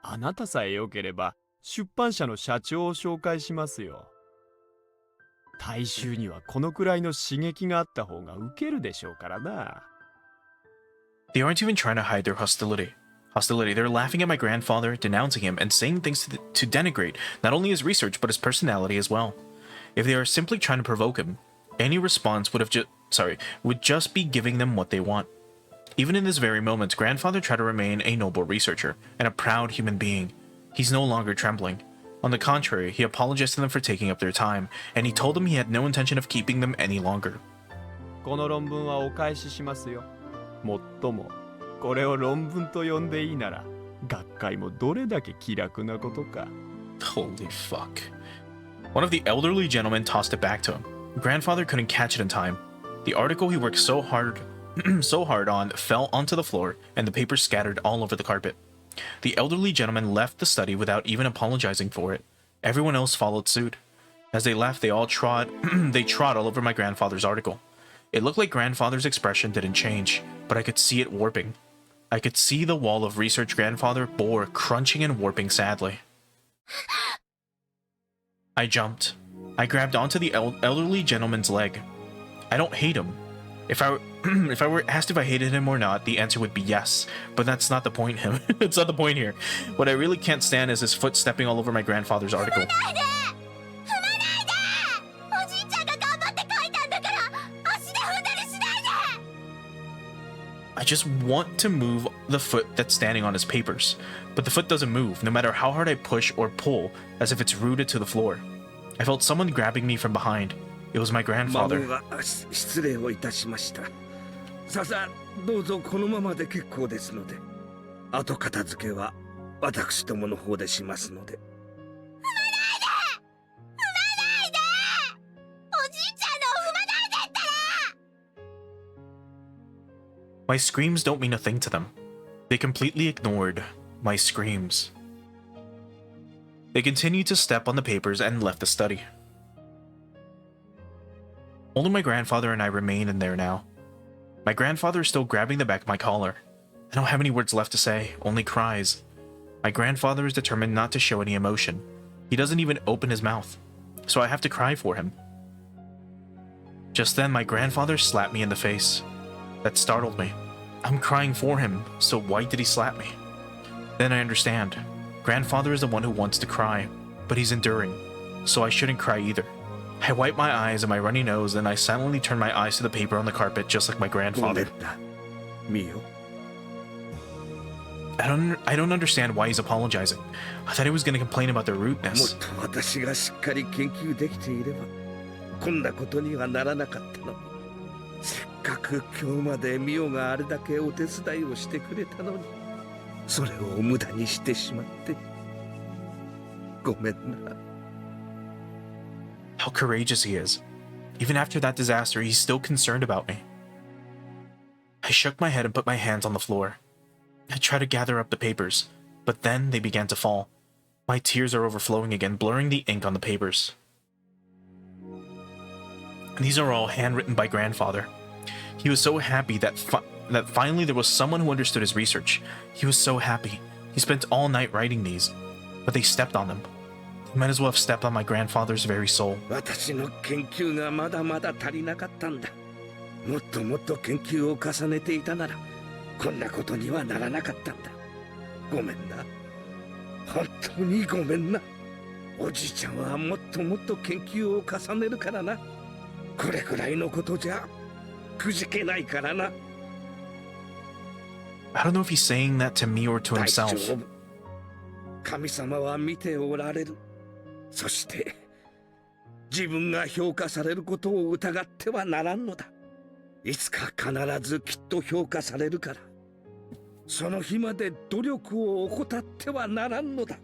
あなたさえ良ければ、出版社の社長を紹介しますよ。大衆にはこのくらいの刺激があった方がウケるでしょうからな。They aren't even trying to hide their hostility. They're laughing at my grandfather, denouncing him, and saying things to denigrate not only his research but his personality as well. If they are simply trying to provoke him, any response would just be giving them what they want. Even in this very moment, grandfather tried to remain a noble researcher and a proud human being. He's no longer trembling. On the contrary, he apologized to them for taking up their time, and he told them he had no intention of keeping them any longer. この論文はお返ししますよ。もっとも、これを論文と呼んでいいなら、学会もどれだけ気楽なことか。Holy fuck. One of the elderly gentlemen tossed it back to him. Grandfather couldn't catch it in time. The article he worked so hard on fell onto the floor, and the papers scattered all over the carpet. The elderly gentleman left the study without even apologizing for it. Everyone else followed suit. As they left, they all trod all over my grandfather's article. It looked like grandfather's expression didn't change, but I could see it warping. I could see the wall of research grandfather bore crunching and warping sadly. I jumped. I grabbed onto the elderly gentleman's leg. I don't hate him. If I were asked if I hated him or not, the answer would be yes. But that's not the point. It's not the point here. What I really can't stand is his foot stepping all over my grandfather's article. I just want to move the foot that's standing on his papers, but the foot doesn't move, no matter how hard I push or pull, as if it's rooted to the floor. I felt someone grabbing me from behind. It was my grandfather. 孫が失礼をいたしました。さあどうぞこのままで結構ですので、後片付けは私どもの方でしますので。My screams don't mean a thing to them. They completely ignored my screams. They continued to step on the papers and left the study. Only my grandfather and I remain in there now. My grandfather is still grabbing the back of my collar. I don't have any words left to say, only cries. My grandfather is determined not to show any emotion. He doesn't even open his mouth, so I have to cry for him. Just then, my grandfather slapped me in the face. That startled me. I'm crying for him, so why did he slap me? Then I understand. Grandfather is the one who wants to cry, but he's enduring, so I shouldn't cry either. I wipe my eyes and my runny nose, and I silently turn my eyes to the paper on the carpet just like my ごめ grandfather. んなミオ。 I don't understand why he's apologizing. I thought he was going to complain about their もっ rudeness. と私がしっかり研究できていればこんなことにはならなかったのに。せっかく今日までミオがあれだけお手伝いをしてくれたのにそれを無駄にしてしまってごめんな。 How courageous he is. Even after that disaster, he's still concerned about me. I shook my head and put my hands on the floor. I tried to gather up the papers, but then they began to fall. My tears are overflowing again, blurring the ink on the papers. These are all handwritten by grandfather. He was so happy that finally there was someone who understood his research. He was so happy. He spent all night writing these, but they stepped on them. They might as well have stepped on my grandfather's very soul. 私の研究がまだまだ足りなかったんだ。もっともっと研究を重ねていたならこんなことにはならなかったんだ。ごめんな。本当にごめんな。おじいちゃんはもっともっと研究を重ねるからな。これくらいのことじゃくじけないからな。 I don't know if he's saying that to me or to 大丈 himself. 夫。神様は見ておられる。そして自分が評価されることを疑ってはならんのだ。いつか必ずきっと評価されるから。その日まで努力を怠ってはならんのだ。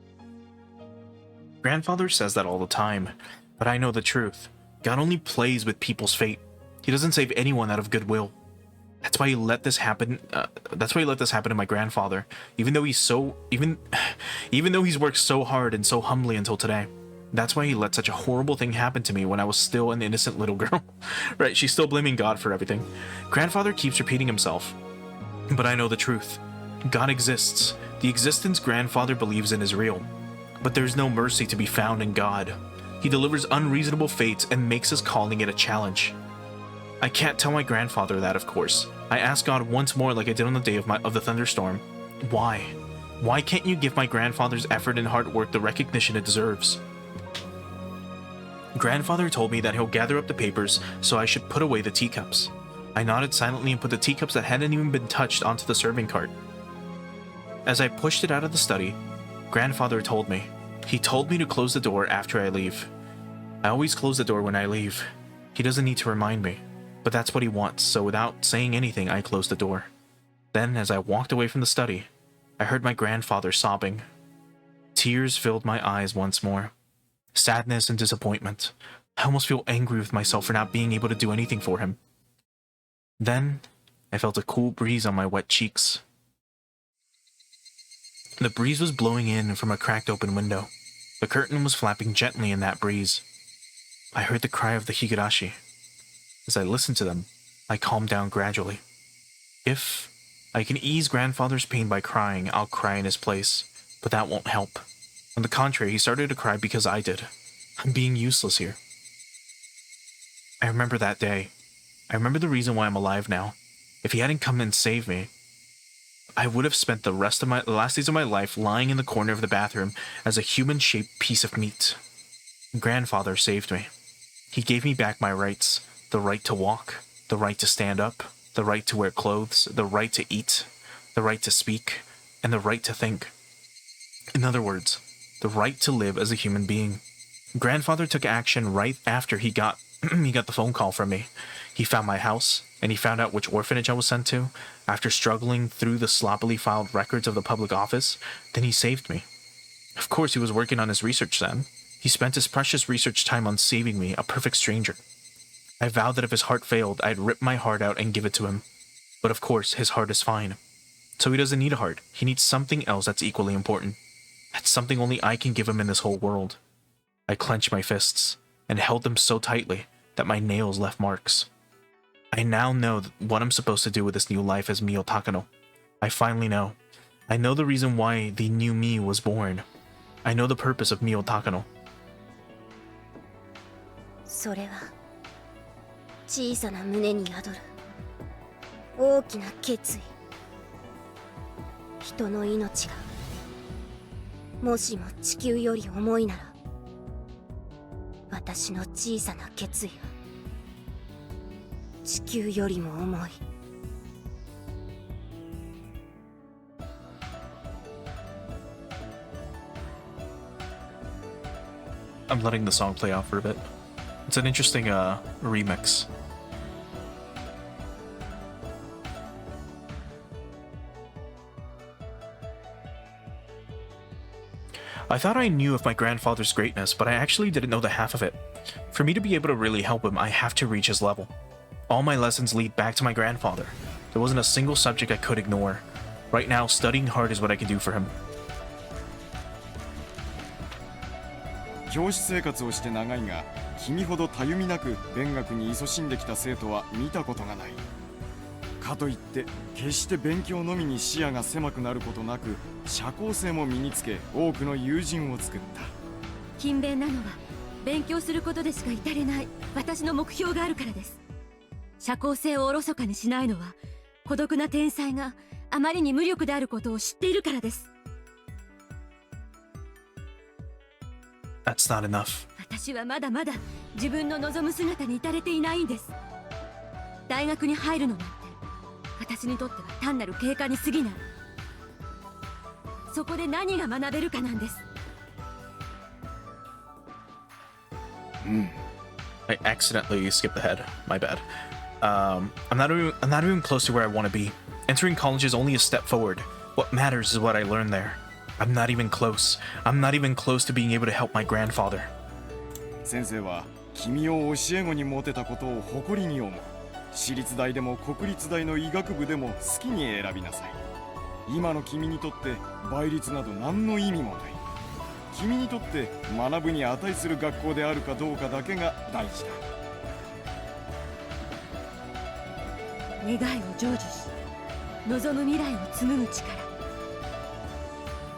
Grandfather says that all the time, but I know the truth. God only plays with people's fate. He doesn't save anyone out of goodwill. That's why he let this happen. That's why he let this happen to my grandfather, even though he's worked so hard and so humbly until today. That's why he let such a horrible thing happen to me when I was still an innocent little girl. Right, she's still blaming God for everything. Grandfather keeps repeating himself, but I know the truth. God exists. The existence grandfather believes in is real, but there's no mercy to be found in God. He delivers unreasonable fates and makes his calling it a challenge. I can't tell my grandfather that, of course. I ask God once more, like I did on the day of the thunderstorm. Why? Why can't you give my grandfather's effort and hard work the recognition it deserves? Grandfather told me that he'll gather up the papers, so I should put away the teacups. I nodded silently and put the teacups that hadn't even been touched onto the serving cart. As I pushed it out of the study, Grandfather told me. He told me to close the door after I leave. I always close the door when I leave. He doesn't need to remind me, but that's what he wants, so without saying anything, I closed the door. Then, as I walked away from the study, I heard my grandfather sobbing. Tears filled my eyes once more. Sadness and disappointment. I almost feel angry with myself for not being able to do anything for him. Then, I felt a cool breeze on my wet cheeks. The breeze was blowing in from a cracked open window. The curtain was flapping gently in that breeze. I heard the cry of the Higurashi. As I listened to them, I calmed down gradually. If I can ease grandfather's pain by crying, I'll cry in his place, but that won't help. On the contrary, he started to cry because I did. I'm being useless here. I remember that day. I remember the reason why I'm alive now. If he hadn't come and saved me, I would have spent the last days of my life lying in the corner of the bathroom as a human-shaped piece of meat. Grandfather saved me. He gave me back my rights. The right to walk, the right to stand up, the right to wear clothes, the right to eat, the right to speak, and the right to think. In other words, the right to live as a human being. Grandfather took action right after he got the phone call from me. He found my house, and he found out which orphanage I was sent to. After struggling through the sloppily filed records of the public office, then he saved me. Of course, he was working on his research then. He spent his precious research time on saving me, a perfect stranger. I vowed that if his heart failed, I'd rip my heart out and give it to him. But of course, his heart is fine. So he doesn't need a heart. He needs something else that's equally important. That's something only I can give him in this whole world. I clenched my fists and held them so tightly that my nails left marks. I now know what I'm supposed to do with this new life as Mio Takano. I finally know. I know the reason why the new me was born. I know the purpose of Mio Takano. それは小さな胸に宿る大きな決意。人の命がもしも地球より重いなら、私の小さな決意は地球よりも重い。I'm letting the song play out for a bit. It's an interesting remix. I thought I knew of my grandfather's greatness, but I actually didn't know the half of it. For me to be able to really help him, I have to reach his level. All my lessons lead back to my grandfather. There wasn't a single subject I could ignore. Right now, studying hard is what I can do for him. 教師生活をして長いが、君ほどたゆみなく勉学に勤しんできた生徒は見たことがない。かといって決して勉強のみに視野が狭くなることなく、社交性も身につけ、多くの友人を作った。勤勉なのは勉強することでしか至れない私の目標があるからです。社交性をおろそかにしないのは、孤独な天才があまりに無力であることを知っているからです。That's not enough. 私はまだまだ自分の望む姿に至れていないんです。大学に入るのなんて私にとっては単なる経過に過ぎない。そこで何が学べるかなんです。I accidentally skipped ahead. My bad. I'm not even close to where I want to be. Entering college is only a step forward. What matters is what I learned there. I'm not even close. I'm not even close to being able to help my grandfather. 先生は君を教え子に持てたことを誇りに思う。私立大でも国立大の医学部でも好きに選びなさい。今の君にとって倍率など何の意味もない。君にとって学ぶに値する学校であるかどうかだけが大事だ。願いを成就し、望む未来を紡ぐ力。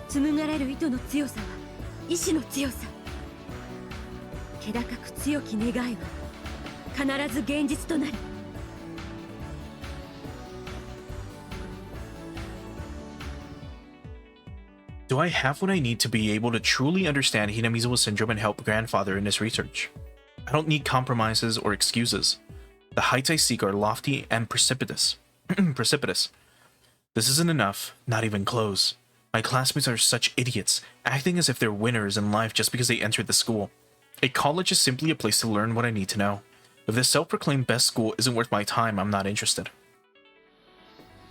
紡がれる糸の強さは意志の強さ。気高く強き願いは必ず現実となる。Do I have what I need to be able to truly understand Hinamizawa syndrome and help grandfather in his research? I don't need compromises or excuses. The heights I seek are lofty and precipitous. Precipitous. This isn't enough, not even close. My classmates are such idiots, acting as if they're winners in life just because they entered the school. A college is simply a place to learn what I need to know. If this self-proclaimed best school isn't worth my time, I'm not interested.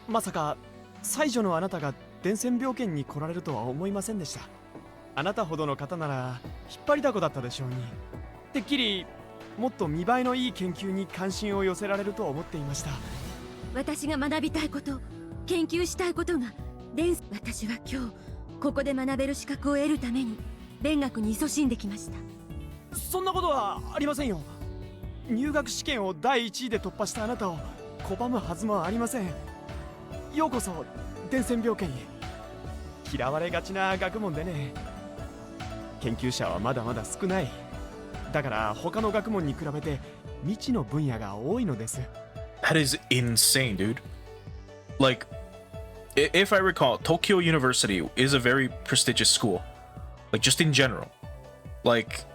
まさか才女のあなたが伝染病圏に来られるとは思いませんでした。あなたほどの方なら引っ張りだこだったでしょうに。てっきりもっと見栄えのいい研究に関心を寄せられると思っていました。私が学びたいこと、研究したいことが私は今日ここで学べる資格を得るために勉学に勤しんできました。そんなことはありませんよ。入学試験を第1位で突破したあなたを拒むはずもありません。ようこそ伝染病圏へ。嫌われがちな学問でね。研究者はまだまだ少ない。だから他の学問に比べて未知の分野が多いのです。That is insane, dude. Like, if I recall, Tokyo University is a very prestigious school. Like, just in general. Like,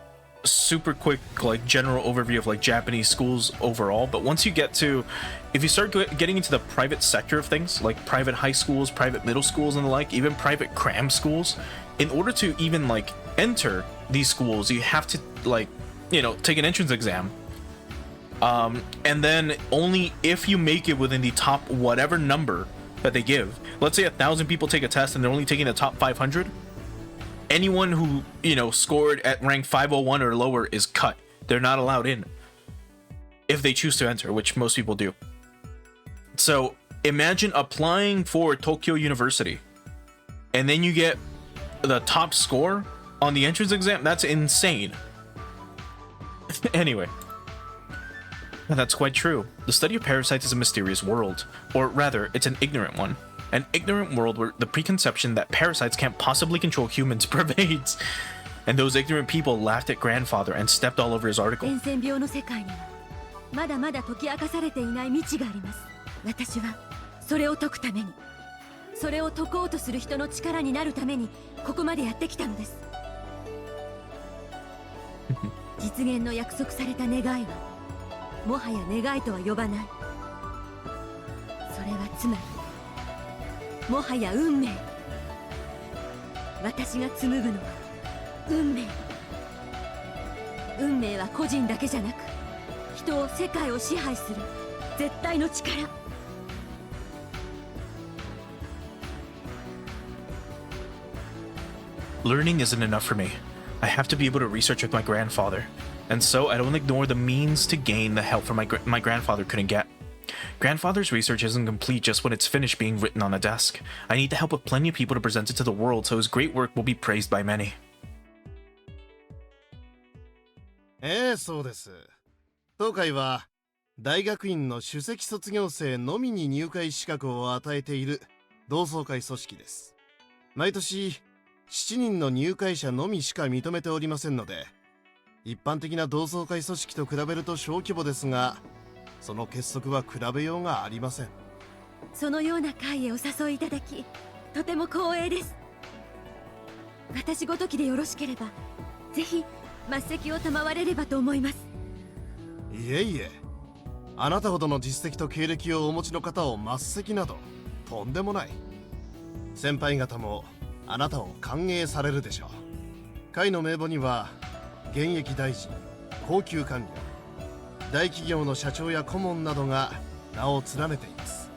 super quick, like, general overview of, like, Japanese schools overall. But once you get to, if you start getting into the private sector of things, like private high schools, private middle schools and the like, even private cram schools, in order to even, like, enter these schools, you have to, like, you know, take an entrance exam. And then only if you make it within the top whatever number that they give. Let's say 1,000 people take a test and they're only taking the top 500. Anyone who, you know, scored at rank 501 or lower is cut. They're not allowed in if they choose to enter, which most people do. So imagine applying for Tokyo University and then you get the top score on the entrance exam. That's insane. Anyway, that's quite true. The study of parasites is a mysterious world, or rather, it's an ignorant one. An ignorant world where the preconception that parasites can't possibly control humans pervades. And those ignorant people laughed at grandfather and stepped all over his article. 伝染病の世界にはまだまだ解き明かされていない未知があります。私はそれを解くためにそれを解こうとする人の力になるためにここまでやってきたのです。実現の約束された願いはもはや願いとは呼ばない。それはつまりもはや運命。私が紡ぐのは運命。運命は個人だけじゃなく人を、世界を支配する絶対の力。Learning isn't enough for me. I have to be able to research with my grandfather, and so I don't ignore the means to gain the help from my grandfather couldn't get. Grandfather's research isn't complete just when it's finished being written on a desk. I need the help of plenty of people to present it to the world so his great work will be praised by many. そうです。当会は大学院の首席卒業生のみに入会資格を与えている同窓会組織です。毎年7人の入会者のみしか認めておりませんので、一般的な同窓会組織と比べると小規模ですが、その結束は比べようがありません。そのような会へお誘いいただき、とても光栄です。私ごときでよろしければ、ぜひ末席を賜れればと思います。いえいえ、あなたほどの実績と経歴をお持ちの方を末席などとんでもない。先輩方もあなたを歓迎されるでしょう。会の名簿には現役大臣、高級官僚、大企業の社長や顧問などが名を連ねています。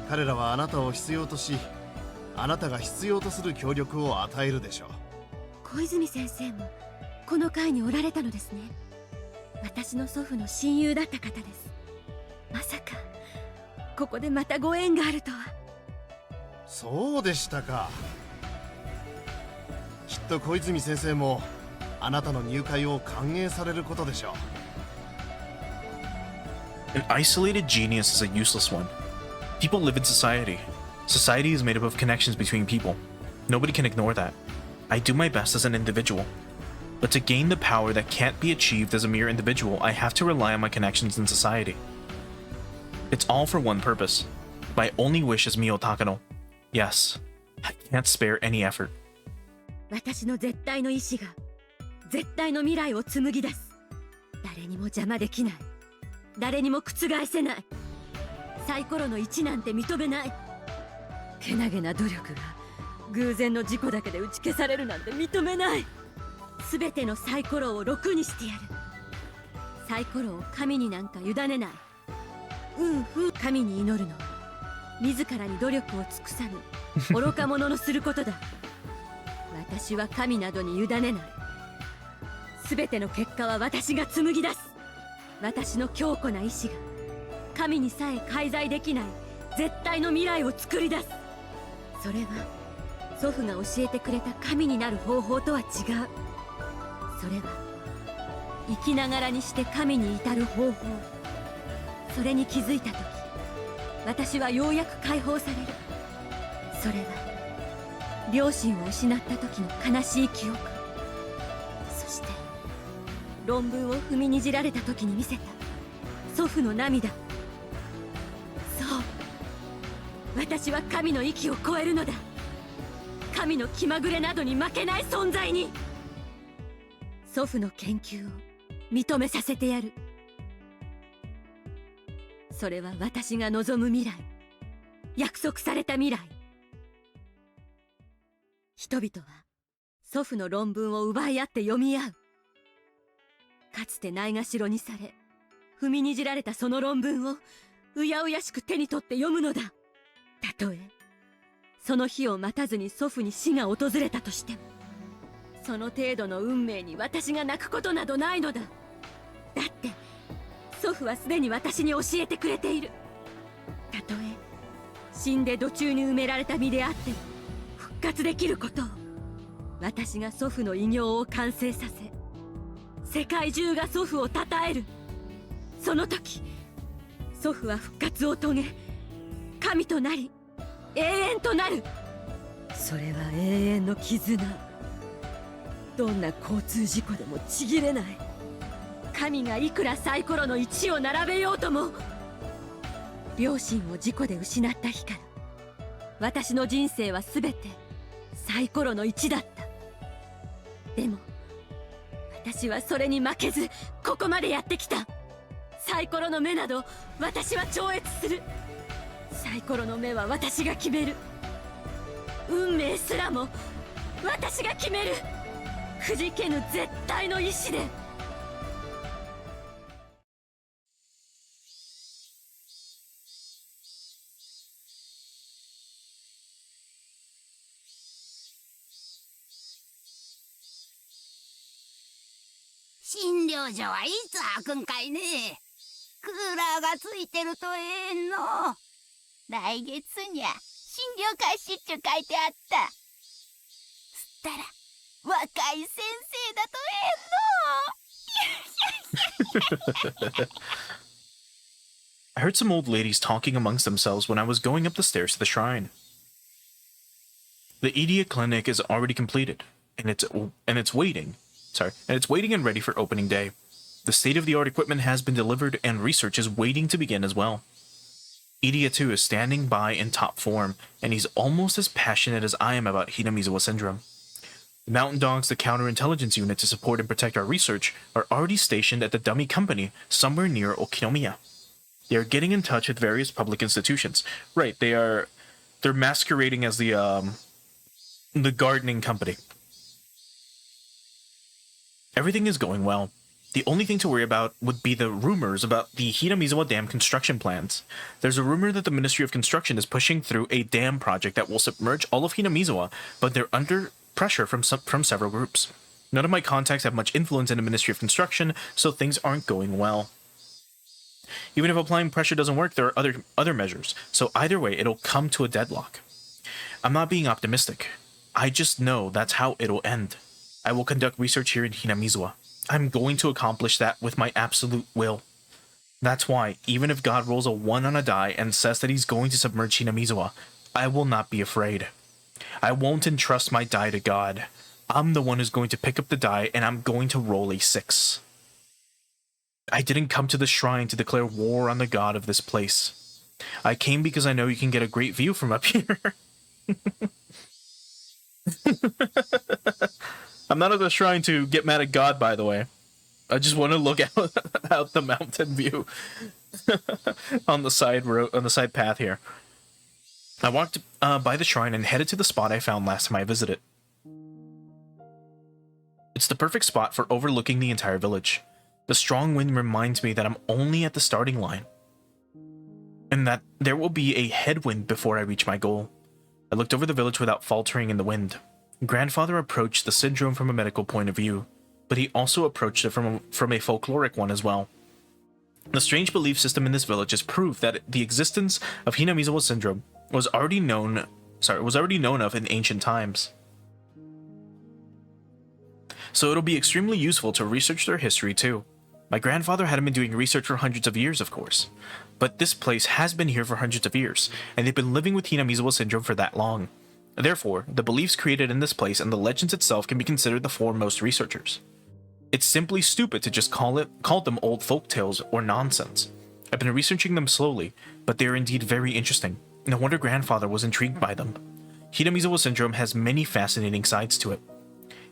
彼らはあなたを必要とし、あなたが必要とする協力を与えるでしょう。小泉先生もこの会におられたのですね。私の祖父の親友だった方です。まさかここでまたご縁があるとは。そうでしたか。きっと小泉先生もあなたの入会を歓迎されることでしょう。 An isolated genius is a useless one. People live in society. Society is made up of connections between people. Nobody can ignore that. I do my best as an individual. But to gain the power that can't be achieved as a mere individual, I have to rely on my connections in society. It's all for one purpose. My only wish is Mio Takano. Yes, I can't spare any effort. 私の絶対の意志が絶対の未来を紡ぎ出す。誰にも邪魔できない。誰にも覆せない。サイコロの1なんて認めない。けなげな努力が偶然の事故だけで打ち消されるなんて認めない。全てのサイコロを6にしてやる。サイコロを神になんか委ねない。神に祈るのは自らに努力を尽くさぬ愚か者のすることだ。私は神などに委ねない。全ての結果は私が紡ぎ出す。私の強固な意志が神にさえ介在できない絶対の未来を作り出す。それは祖父が教えてくれた神になる方法とは違う。それは生きながらにして神に至る方法。それに気づいた時、私はようやく解放される。それは両親を失った時の悲しい記憶、そして論文を踏みにじられた時に見せた祖父の涙。そう、私は神の域を超えるのだ。神の気まぐれなどに負けない存在に。祖父の研究を認めさせてやる。それは私が望む未来、約束された未来。人々は祖父の論文を奪い合って読み合う。かつてないがしろにされ踏みにじられたその論文をうやうやしく手に取って読むのだ。たとえその日を待たずに祖父に死が訪れたとしても、その程度の運命に私が泣くことなどないのだ。だって祖父はすでに私に教えてくれている。たとえ死んで土中に埋められた身であっても復活できることを。私が祖父の偉業を完成させ、世界中が祖父を称える。その時祖父は復活を遂げ、神となり永遠となる。それは永遠の絆。どんな交通事故でもちぎれない。神がいくらサイコロの1を並べようとも。両親を事故で失った日から私の人生は全てサイコロの1だった。でも私はそれに負けずここまでやってきた。サイコロの目など私は超越する。サイコロの目は私が決める。運命すらも私が決める。くじけぬ絶対の意志で。診療所はいつ開くんかいね。クーラーがついてるとええの。来月にゃ診療開始っちゅ書いてあった。つったら若い先生だとええの。I heard some old ladies talking amongst themselves when I was going up the stairs to the shrine. The Idia clinic is already completed, and it's waiting and ready for opening day. The state-of-the-art equipment has been delivered, and research is waiting to begin as well. Idia too is standing by in top form, and he's almost as passionate as I am about Hinamizawa syndrome. The mountain dogs, the counterintelligence unit to support and protect our research, are already stationed at the dummy company somewhere near Okinomiya. They are getting in touch with various public institutions. Right, they're masquerading as the gardening company. Everything is going well. The only thing to worry about would be the rumors about the Hinamizawa Dam construction plans. There's a rumor that the Ministry of Construction is pushing through a dam project that will submerge all of Hinamizawa, but they're under pressure from several groups. None of my contacts have much influence in the Ministry of Construction, so things aren't going well. Even if applying pressure doesn't work, there are other measures, so either way, it'll come to a deadlock. I'm not being optimistic. I just know that's how it'll end. I will conduct research here in Hinamizawa. I'm going to accomplish that with my absolute will. That's why, even if God rolls a 1 on a die and says that he's going to submerge Hinamizawa, I will not be afraid. I won't entrust my die to God. I'm the one who's going to pick up the die, and I'm going to roll a 6. I didn't come to the shrine to declare war on the god of this place. I came because I know you can get a great view from up here. I'm not at the shrine to get mad at God, by the way. I just want to look out the mountain view on the side path here. I walked by the shrine and headed to the spot I found last time I visited. It's the perfect spot for overlooking the entire village. The strong wind reminds me that I'm only at the starting line, and that there will be a headwind before I reach my goal. I looked over the village without faltering in the wind. Grandfather approached the syndrome from a medical point of view, but he also approached it from a folkloric one as well. The strange belief system in this village is proof that the existence of Hinamizawa syndrome was already known of in ancient times. So it'll be extremely useful to research their history too. My grandfather hadn't been doing research for hundreds of years, of course, but this place has been here for hundreds of years, and they've been living with Hinamizawa syndrome for that long. Therefore, the beliefs created in this place and the legends itself can be considered the foremost researchers. It's simply stupid to just call them old folk tales or nonsense. I've been researching them slowly, but they are indeed very interesting. No wonder grandfather was intrigued by them. Hinamizawa syndrome has many fascinating sides to it.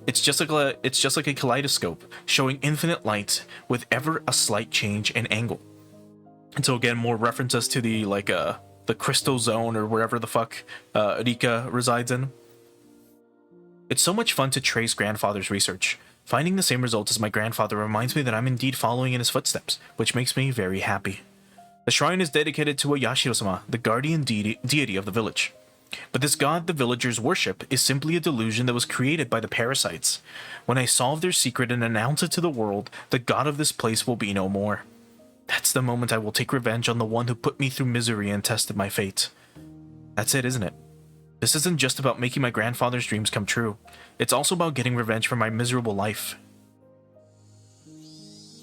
It's just like a kaleidoscope, showing infinite light with ever a slight change in angle. And so again, more references to the crystal zone or wherever the fuck Rika resides in. It's so much fun to trace grandfather's research. Finding the same results as my grandfather reminds me that I'm indeed following in his footsteps, which makes me very happy. The shrine is dedicated to a Yashiro-sama, the guardian deity of the village. But this god the villagers worship is simply a delusion that was created by the parasites. When I solve their secret and announce it to the world, the god of this place will be no more. That's the moment I will take revenge on the one who put me through misery and tested my fate. That's it, isn't it? This isn't just about making my grandfather's dreams come true. It's also about getting revenge for my miserable life.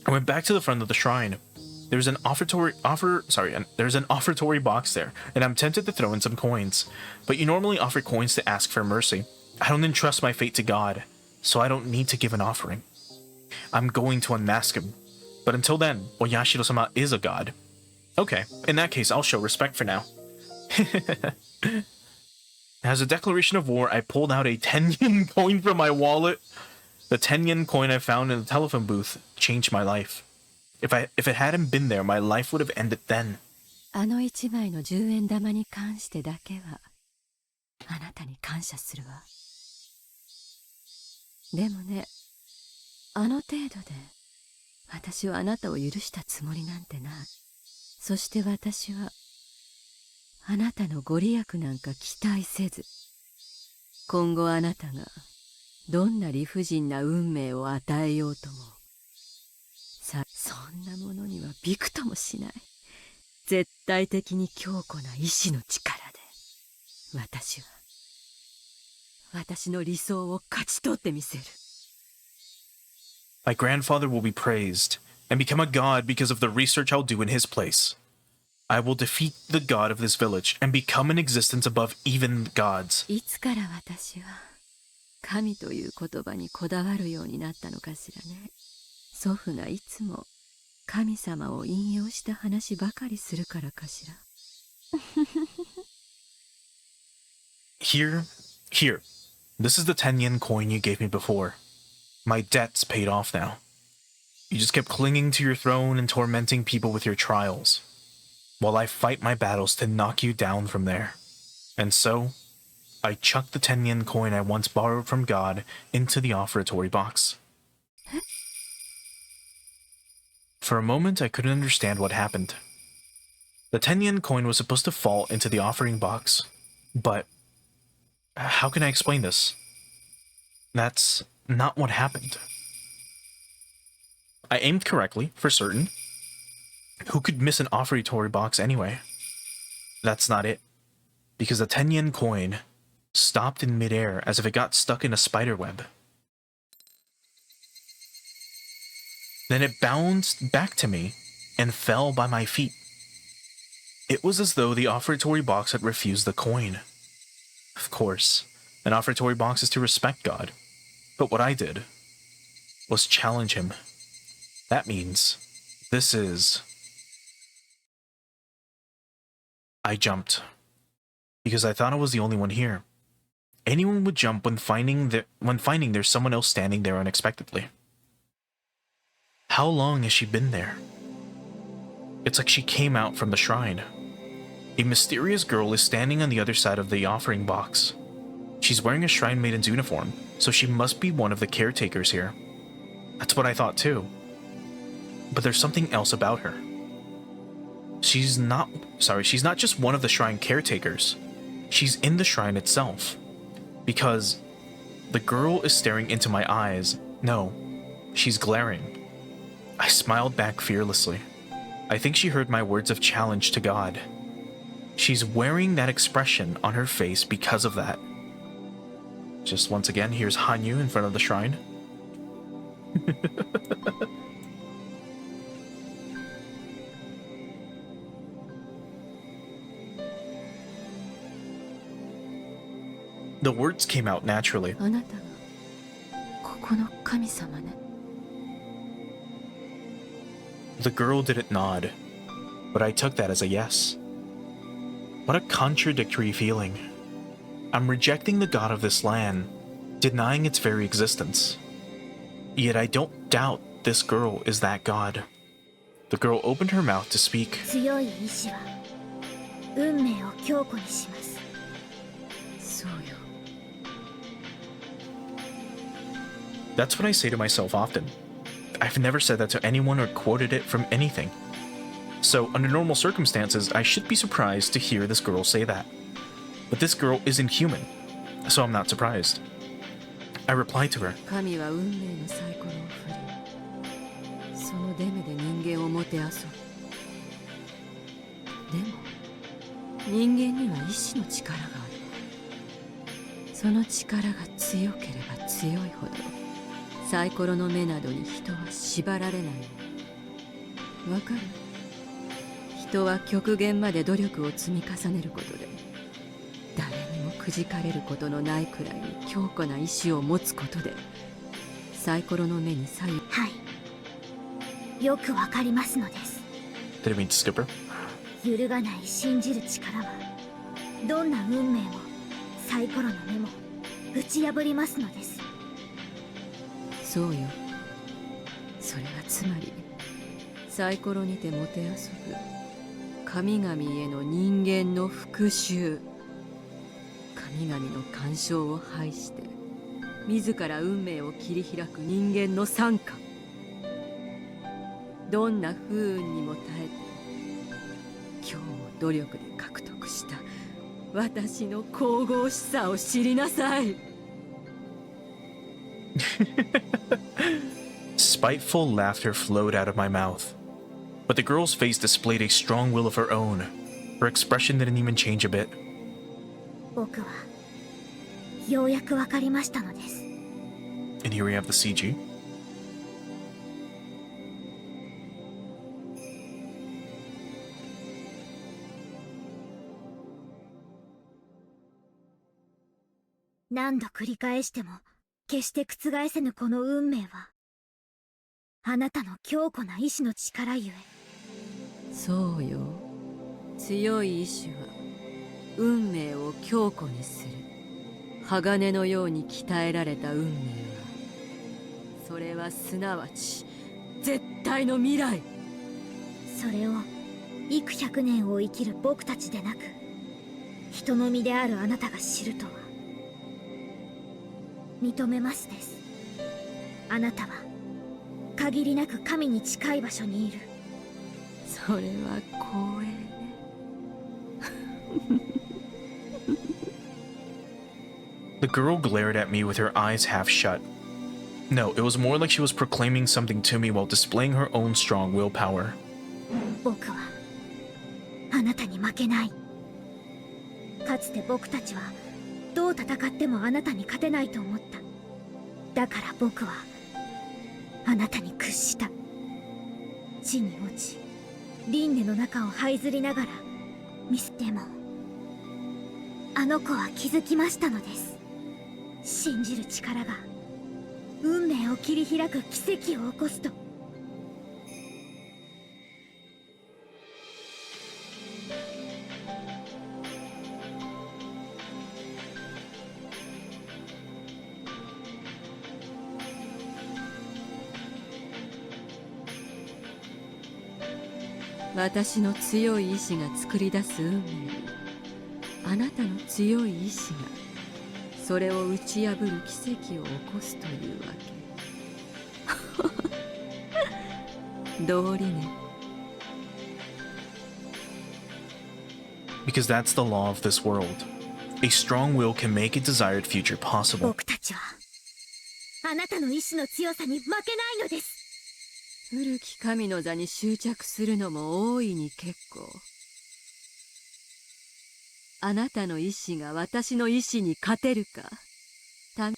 I went back to the front of the shrine. There's an offertory box there, and I'm tempted to throw in some coins. But you normally offer coins to ask for mercy. I don't entrust my fate to God, so I don't need to give an offering. I'm going to unmask him. But until then, Oyashiro-sama is a god. Okay, in that case, I'll show respect for now. As a declaration of war, I pulled out a 10 yen coin from my wallet. The 10 yen coin I found in the telephone booth changed my life. If it hadn't been there, my life would have ended then. あの1枚の10円玉に関してだけはあなたに感謝するわ。でもね、あの程度で私はあなたを許したつもりなんてない。そして私はあなたのご利益なんか期待せず、今後あなたがどんな理不尽な運命を与えようとも、そんなものにはびくともしない。絶対的に強固な意志の力で、私の理想を勝ち取ってみせる。My grandfather will be praised and become a god because of the research I'll do in his place. I will defeat the god of this village and become an existence above even gods. いつから私は神という言葉にこだわるようになったのかしらね。祖父がいつも神様を引用した話ばかりするからかしら。Here. This is the 10 yen coin you gave me before. My debt's paid off now. You just kept clinging to your throne and tormenting people with your trials, while I fight my battles to knock you down from there. And so, I chucked the 10 yen coin I once borrowed from God into the offertory box. For a moment, I couldn't understand what happened. The 10 yen coin was supposed to fall into the offering box, but how can I explain this? That's not what happened. I aimed correctly, for certain. Who could miss an offertory box anyway? That's not it, because the 10 yen coin stopped in midair as if it got stuck in a spider web. Then it bounced back to me and fell by my feet. It was as though the offertory box had refused the coin. Of course, an offertory box is to respect God, but what I did was challenge him. That means this is... I jumped, because I thought I was the only one here. Anyone would jump when finding there's someone else standing there unexpectedly. How long has she been there? It's like she came out from the shrine. A mysterious girl is standing on the other side of the offering box. She's wearing a shrine maiden's uniform, so she must be one of the caretakers here. That's what I thought too. But there's something else about her. She's not just one of the shrine caretakers. She's in the shrine itself. Because the girl is staring into my eyes. No, she's glaring. I smiled back fearlessly. I think she heard my words of challenge to God. She's wearing that expression on her face because of that. Just once again, here's Hanyu in front of the shrine. The words came out naturally. あなたがここの神様ね。 The girl didn't nod, but I took that as a yes. What a contradictory feeling. I'm rejecting the god of this land, denying its very existence. Yet I don't doubt this girl is that god. The girl opened her mouth to speak. 強い意志は運命を強固にします。そうよ。 That's what I say to myself often. I've never said that to anyone or quoted it from anything. So, under normal circumstances, I should be surprised to hear this girl say that. But this girl isn't human, so I'm not surprised. I replied to her. 神は運命のサイコロを振り、その出目で人間をもてあそぶ。でも、人間には意志の力があるわ。その力が強ければ強いほど、サイコロの目などに人は縛られないの。わかる？人は極限まで努力を積み重ねることで、誰にもくじかれることのないくらいに強固な意志を持つことで、サイコロの目に左右。はい、よくわかりますのです。 Did it mean to skip her? 揺るがない信じる力はどんな運命もサイコロの目も打ち破りますのです。そうよ。それはつまりサイコロにてもてあそぶ神々への人間の復讐。神々の干渉を排して自ら運命を切り開く人間の賛歌。どんな不運にも耐えて今日も努力で獲得した私の神々しさを知りなさい。Spiteful laughter flowed out of my mouth, but the girl's face displayed a strong will of her own. Her expression didn't even change a bit. 僕はようやくわかりましたのです。 And here we have the CG. 何度繰り返しても決して覆せぬこの運命はあなたの強固な意志の力ゆえ。そうよ。強い意志は運命を強固にする。鋼のように鍛えられた運命は、それはすなわち絶対の未来。それを幾百年を生きる僕たちでなく人の身であるあなたが知るとは。認めますです。あなたは限りなく神に近い場所にいる。それは光栄ね。The girl glared at me with her eyes half shut. No, it was more like she was proclaiming something to me while displaying her own strong willpower. 僕はあなたに負けない。かつて僕たちはどう戦ってもあなたに勝てないと思った。だから僕はあなたに屈した。地に落ち輪廻の中を這いずりながらミスでもあの子は気づきましたのです。信じる力が運命を切り開く奇跡を起こすと。私の強い意志が作り出す運命に、あなたの強い意志がそれを打ち破る奇跡を起こすというわけ。道理ね。Because that's the law of this world. A strong will can make a desired future possible. 僕たちはあなたの意志の強さに負けないのです。古き神の座に執着するのも大いに結構。あなたの意志が私の意志に勝てるか。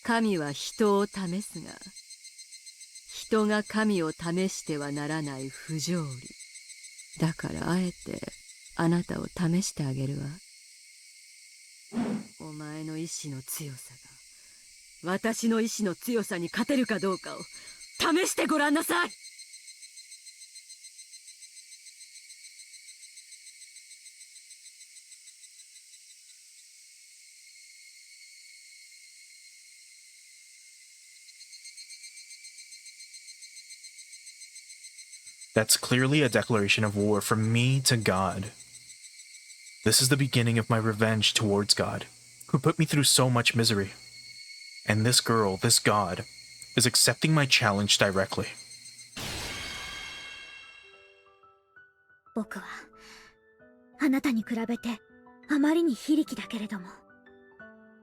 神は人を試すが、人が神を試してはならない不条理。だからあえてあなたを試してあげるわ。お前の意志の強さが私の意志の強さに勝てるかどうかを試してごらんなさい。That's clearly a declaration of war from me to God. This is the beginning of my revenge towards God, who put me through so much misery. And this girl, this God, is accepting my challenge directly. 僕はあなたに比べてあまりに非力だけれども。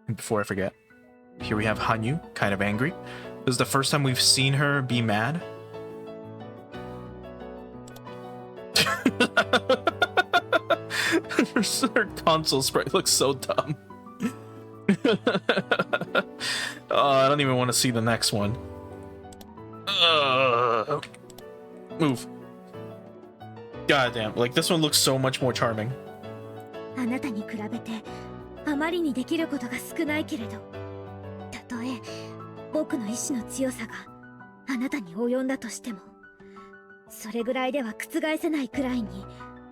And before I forget, here we have Hanyu, kind of angry. This is the first time we've seen her be mad. Her console sprite looks so dumb. Oh, I don't even want to see the next one. Move. Goddamn, like this one looks so much more charming. あなたに比べてあまりにできることが少ないけれど、たとえ僕の意志の強さがあなたに及んだとしても、それぐらいでは覆せないくらいに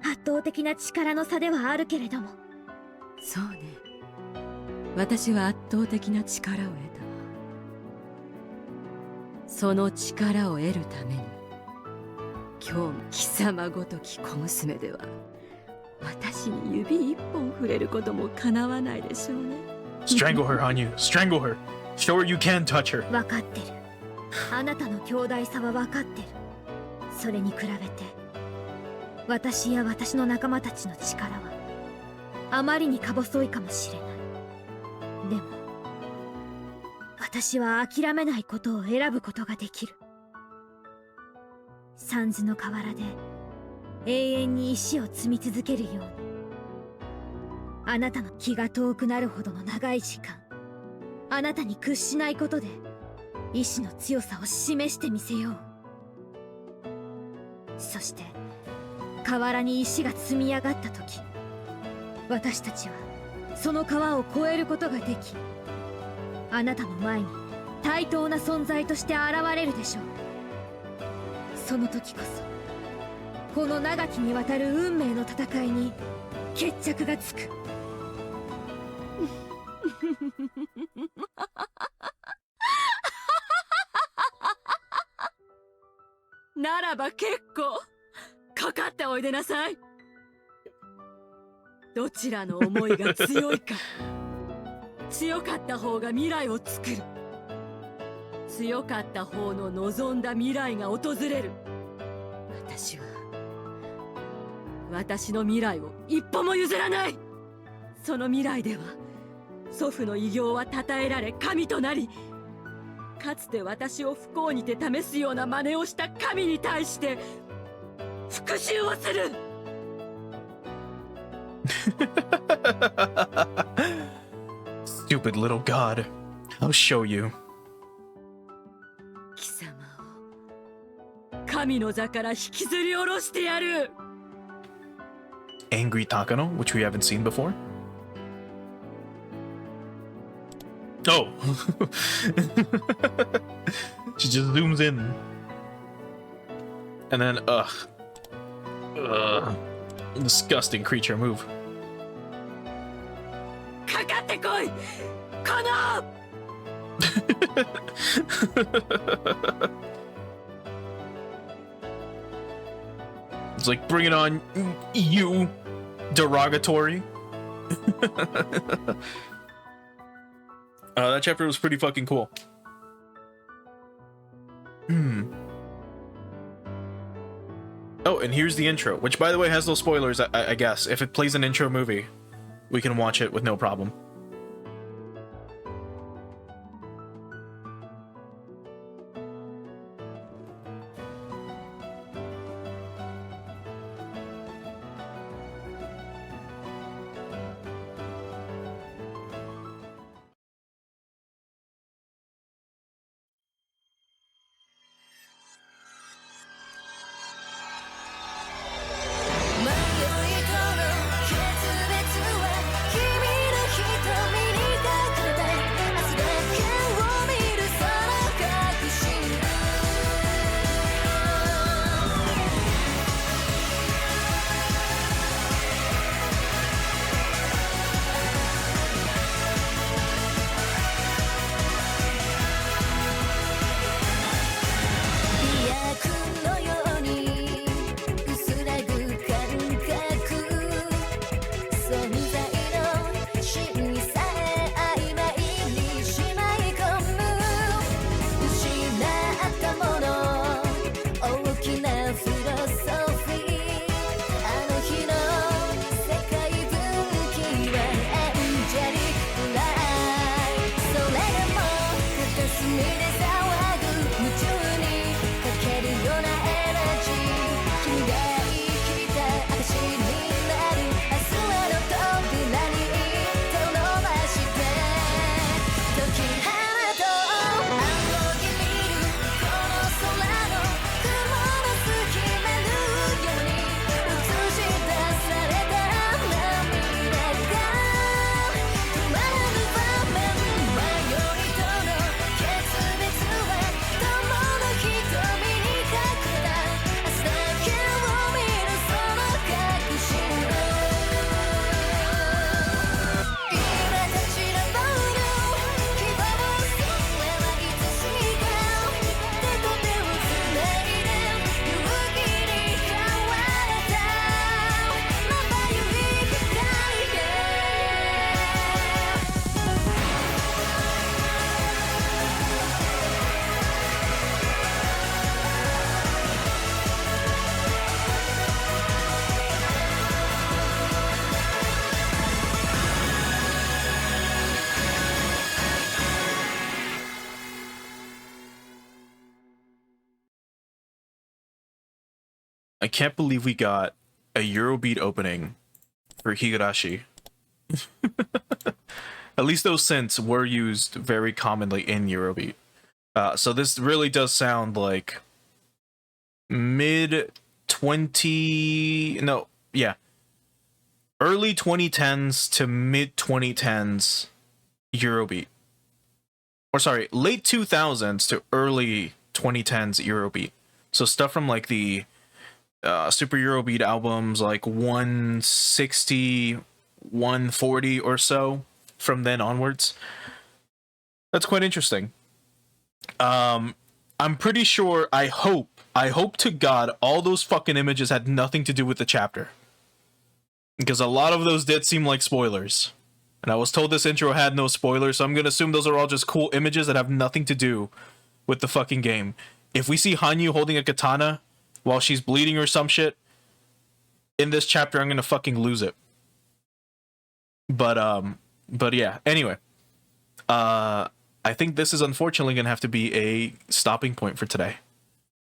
圧倒的な力の差ではあるけれども。そうね。私は圧倒的な力を得た。その力を得るために、今日も貴様ごとき小娘では私に指一本触れることもかなわないでしょうね。Strangle her, Hanyu. Strangle her. Show her you can touch her. 分かってる。あなたの強大さは分かってる。それに比べて私や私の仲間たちの力はあまりにか細いかもしれない。でも私は諦めないことを選ぶことができる。サンズの河原で永遠に石を積み続けるように、あなたの気が遠くなるほどの長い時間、あなたに屈しないことで意志の強さを示してみせよう。そして河原に石が積み上がった時、私たちはその川を越えることができ、あなたの前に対等な存在として現れるでしょう。その時こそこの長きにわたる運命の戦いに決着がつく。ならば結構、かかっておいでなさい。どちらの思いが強いか。強かった方が未来を作る。強かった方の望んだ未来が訪れる。私は私の未来を一歩も譲らない。その未来では祖父の偉業は称えられ神となり、かつて私を不幸にて試すような真似をした神に対して復讐をする。Stupid little god. I'll show you. 貴様を神の座から引きずり下ろしてやる。Angry Takano, which we haven't seen before. Oh! She just zooms in. And then, disgusting creature move. かかってこい、このIt's like, bring it on, you derogatory. That chapter was pretty fucking cool. Oh, and here's the intro, which by the way has no spoilers, I guess. If it plays an intro movie, we can watch it with no problem. I can't believe we got a Eurobeat opening for Higurashi. At least those synths were used very commonly in Eurobeat. So this really does sound like early 2010s to mid 2010s Eurobeat. Or sorry, late 2000s to early 2010s Eurobeat. So stuff from like the Super Eurobeat albums, like 160, 140 or so from then onwards. That's quite interesting. I'm pretty sure, I hope to God all those fucking images had nothing to do with the chapter. Because a lot of those did seem like spoilers. And I was told this intro had no spoilers, so I'm gonna assume those are all just cool images that have nothing to do with the fucking game. If we see Hanyu holding a katana while she's bleeding or some shit in this chapter, I'm gonna fucking lose it. But yeah, anyway. I think this is unfortunately gonna have to be a stopping point for today.